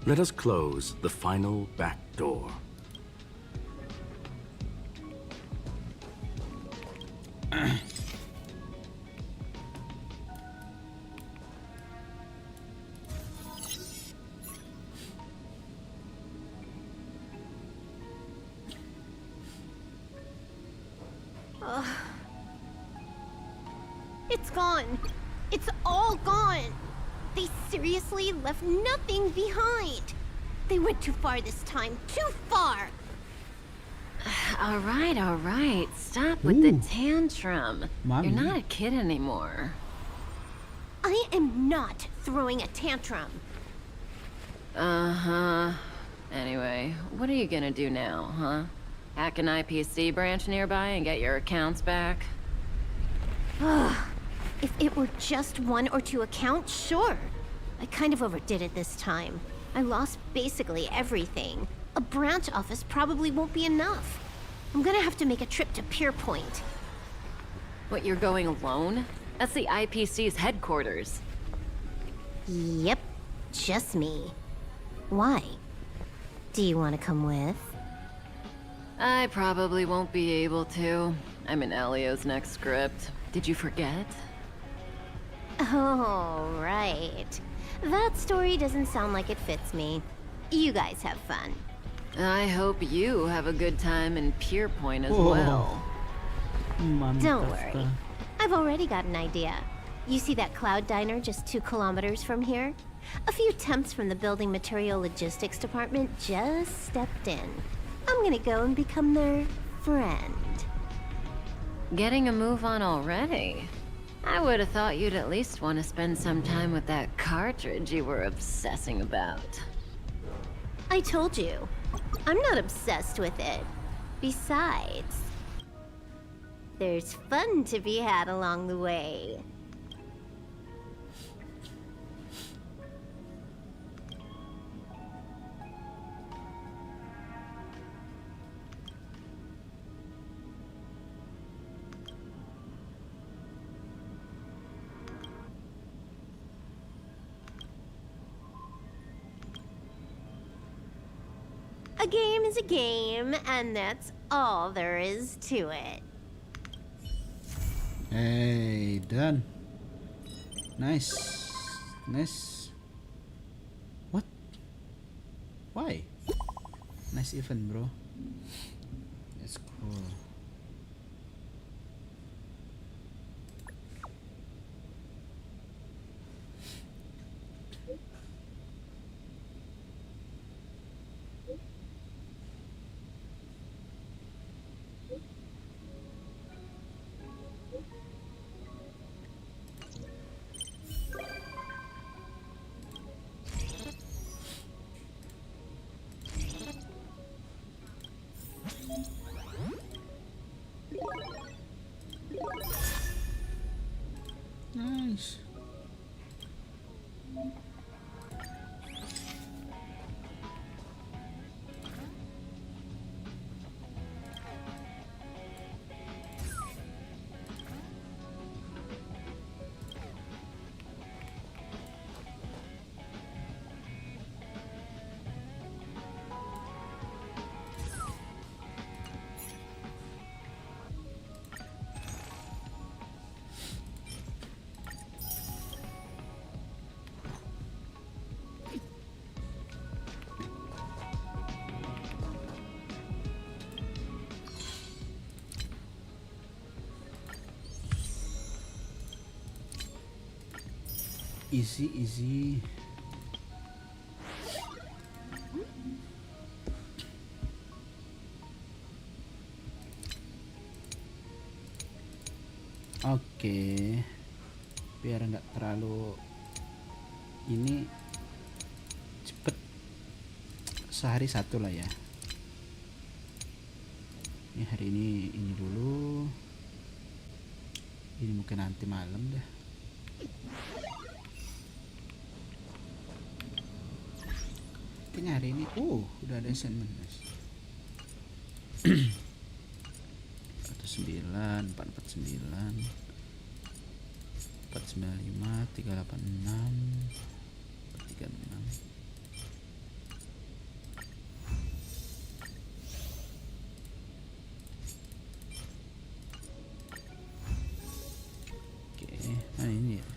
let us close the final back door.
It's gone. It's all gone. They seriously left nothing behind. They went too far this time. Too far.
All right. Stop with the tantrum.
Mommy.
You're not a kid anymore.
I am not throwing a tantrum.
Uh-huh. Anyway, what are you gonna do now, huh? Hack an IPC branch nearby and get your accounts back?
If it were just 1 or 2 accounts, sure. I kind of overdid it this time. I lost basically everything. A branch office probably won't be enough. I'm gonna have to make a trip to Pier Point.
What, you're going alone? That's the IPC's headquarters.
Yep, just me. Why? Do you want to come with?
I probably won't be able to. I'm in Elio's next script. Did you forget?
Oh, right. That story doesn't sound like it fits me. You guys have fun.
I hope you have a good time in Pier Point as
Oh.
well.
Don't worry. I've already got an idea. You see that Cloud Diner just 2 kilometers from here? A few temps from the Building Material Logistics Department just stepped in. I'm gonna go and become their friend.
Getting a move on already? I would have thought you'd at least want to spend some time with that cartridge you were obsessing about.
I told you, I'm not obsessed with it. Besides, there's fun to be had along the way. A game is a game, and that's all there is to it.
Hey, done. Nice. What? Why? Nice event, bro. That's cool. Nice. Easy. Oke, biar nggak terlalu ini cepet, sehari 1 lah ya. Ini hari ini dulu, ini mungkin nanti malam dah. Kayaknya hari ini udah ada assignment, guys. 449 449 495 386 436. Oke, nah ini ya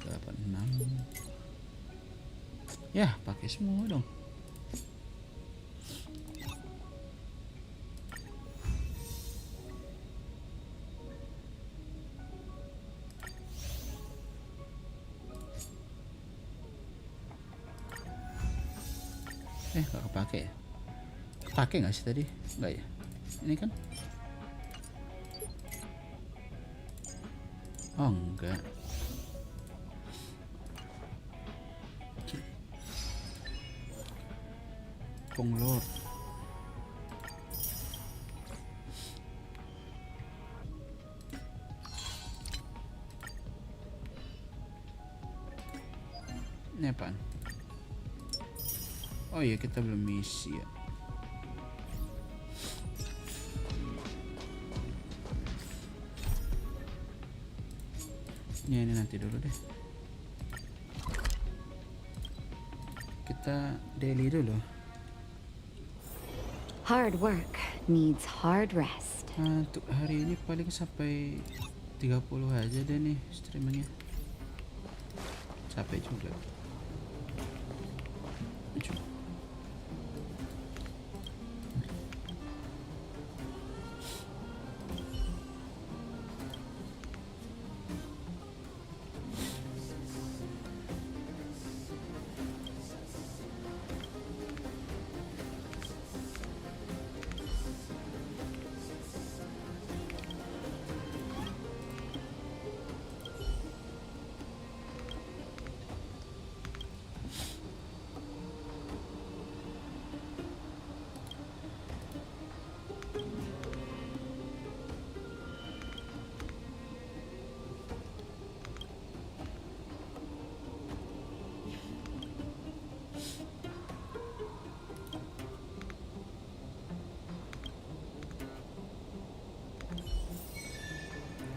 386 ya, pakai semua dong. Gak kepake ya? Kepake nggak sih tadi? Nggak ya? Ini kan? Oh enggak. Lord. Ini apaan? Oh iya, kita belum misi ya. Ya, ini nanti dulu deh. Kita daily dulu.
Hard work needs hard rest.
Untuk hari ini paling sampai 30 aja deh nih streamingnya. Capek juga.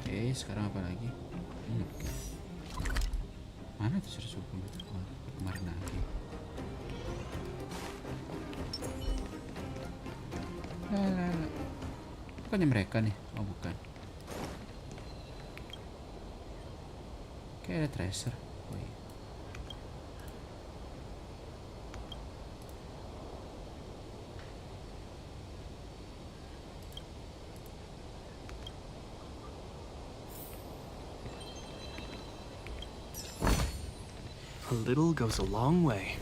Oke, sekarang apa lagi? Mana tuh 120 meter kemarin lagi? Bukannya mereka nih? Oh bukan. Kayak ada tracer. Oh iya.
A little goes a long way.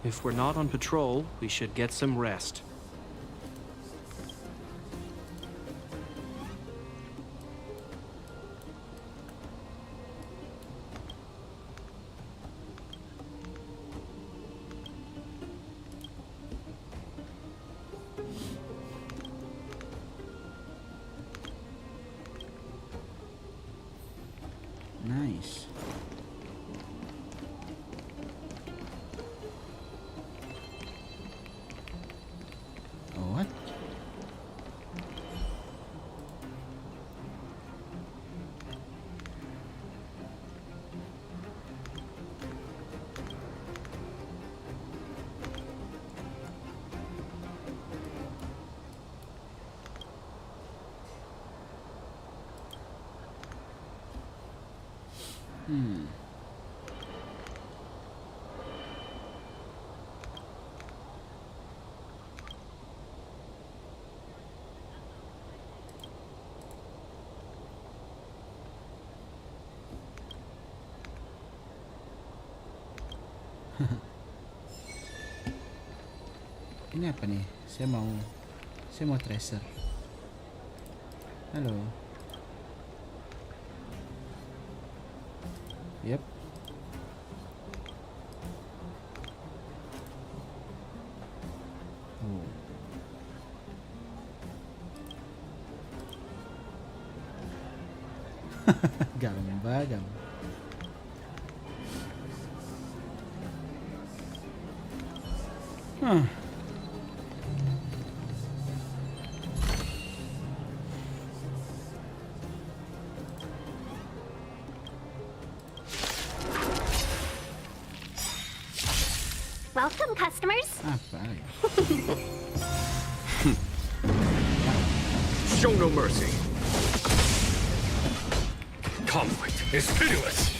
If we're not on patrol, we should get some rest.
Nice. What? Ini apa nih? Saya mau tracer. Halo. Yep. Oh. Gambang.
Welcome, customers.
Apa ya?
Show no mercy. Conflict is pitiless.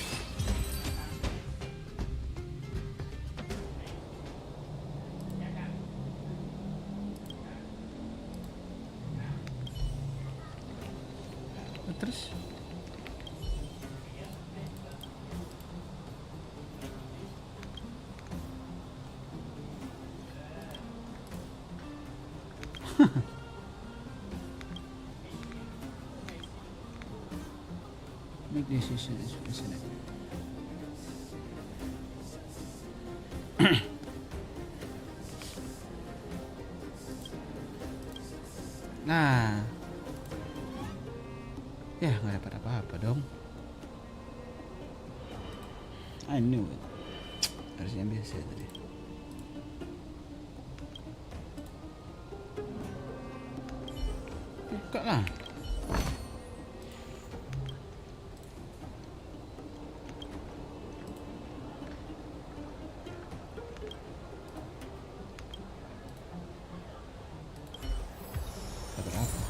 Terus make decision is president. Nah, ya nggak dapat apa-apa dong. I knew it. Harusnya biasa tadi. Buka lah. Dapat apa?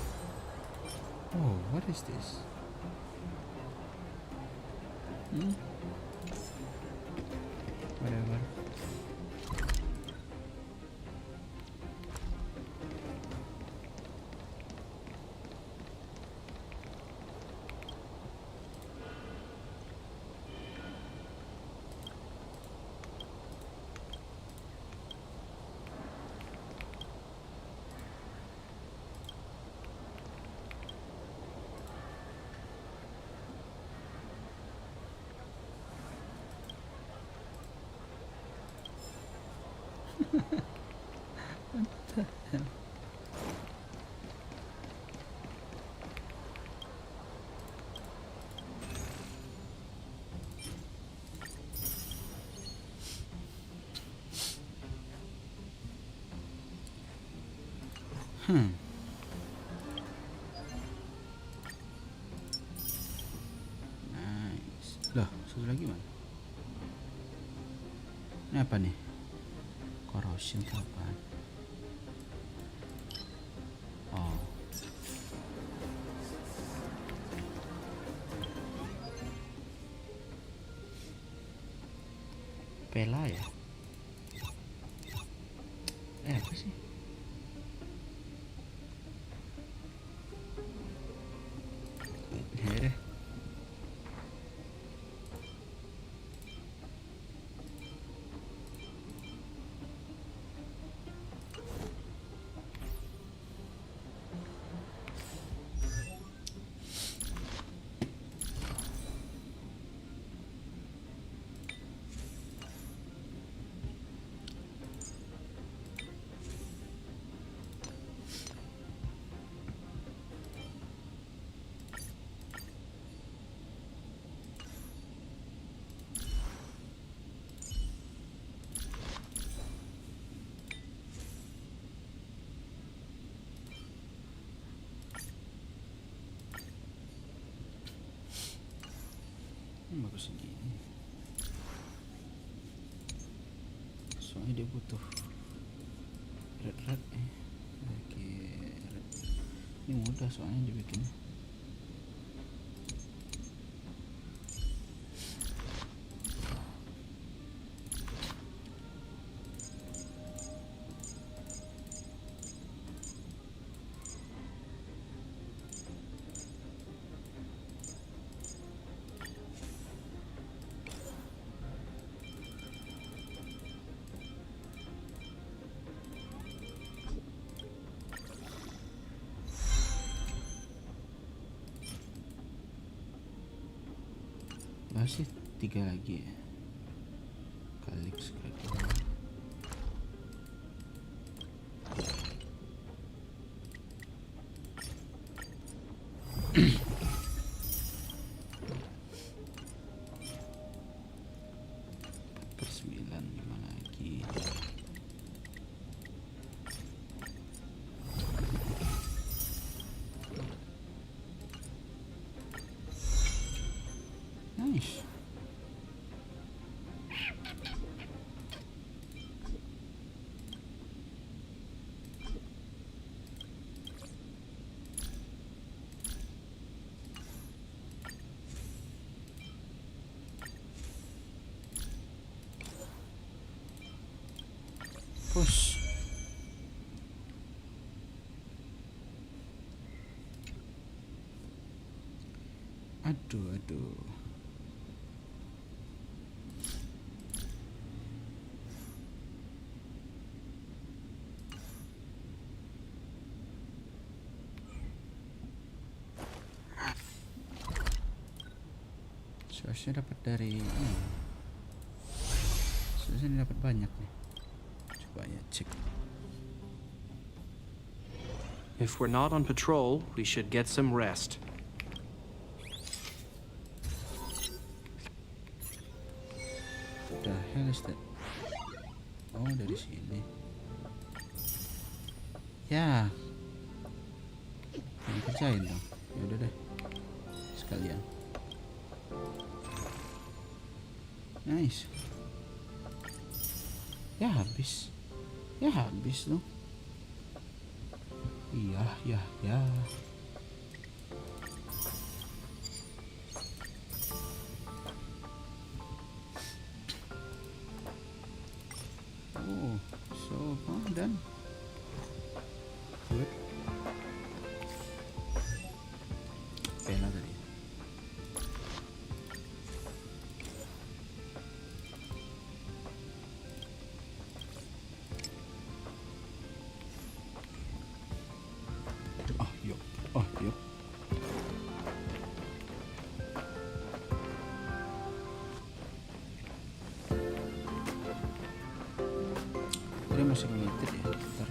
Oh, what is this? Whatever. Nice. Loh, satu lagi mana? Ini apa nih? Corrosion itu apaan? Oh. Pela ya? Apa sih? Here. Bagus segini. Soalnya dia butuh red Oke, red. Ini mudah soalnya dibikinnya. Masih 3 lagi ya. Kalik scraper. Per 9 5 lagi. Push. Aduh. Seharusnya dapat dari ini. Seharusnya dapat banyak nih. Coba ya cek.
If we're not on patrol, we should get some rest.
The hell is that? Oh, dari sini. Ya. Yang kerjain dong. Ya udah deh. Sekalian. Nice. Ya habis dong. Iya. Oh, so done. Good. Bella tadi. Yuk. Ini masih limited ya. Ntar.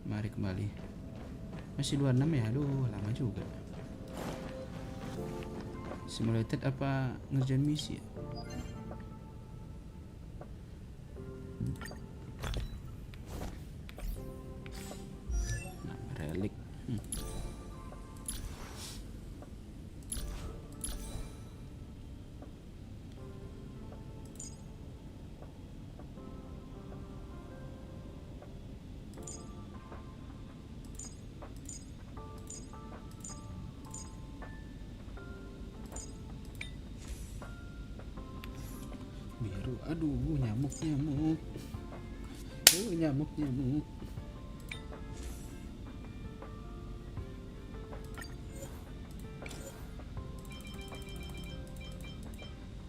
Mari kembali. Masih 26 ya? Aduh, lama juga. Simulated apa ngerjain misi ya? Nah, relik. Biru, aduh, nyamuk. Nyamuk.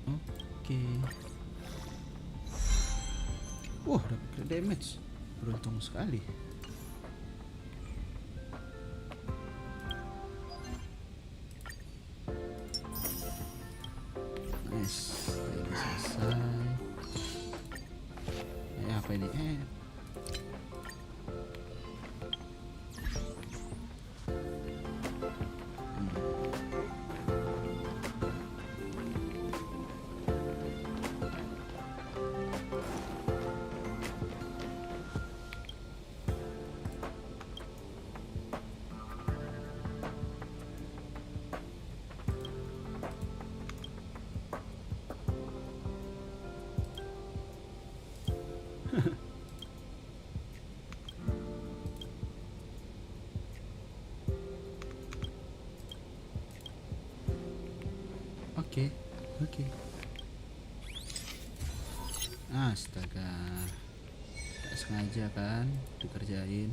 Oke. Wah, dapat damage. Beruntung sekali. Nice, jadi selesai. Apa ini? Oke. Astaga, tak sengaja kan dikerjain.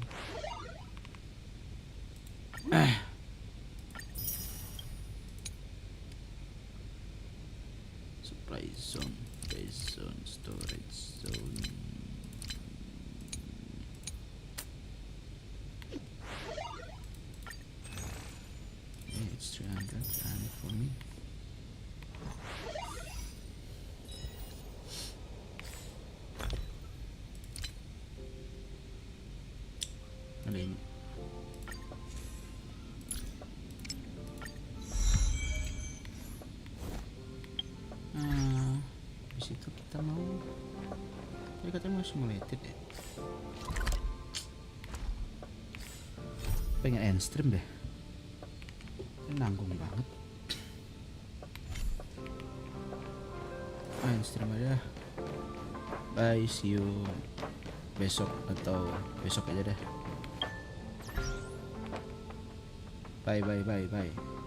Supply zone, base zone, storage zone. It's 300 for me. Ada ini. Di situ kita mau. Tadi katanya mau simulated ya. Pengen end stream deh. Ini nanggung banget. End stream aja. Bye, see you besok atau besok aja deh. Bye.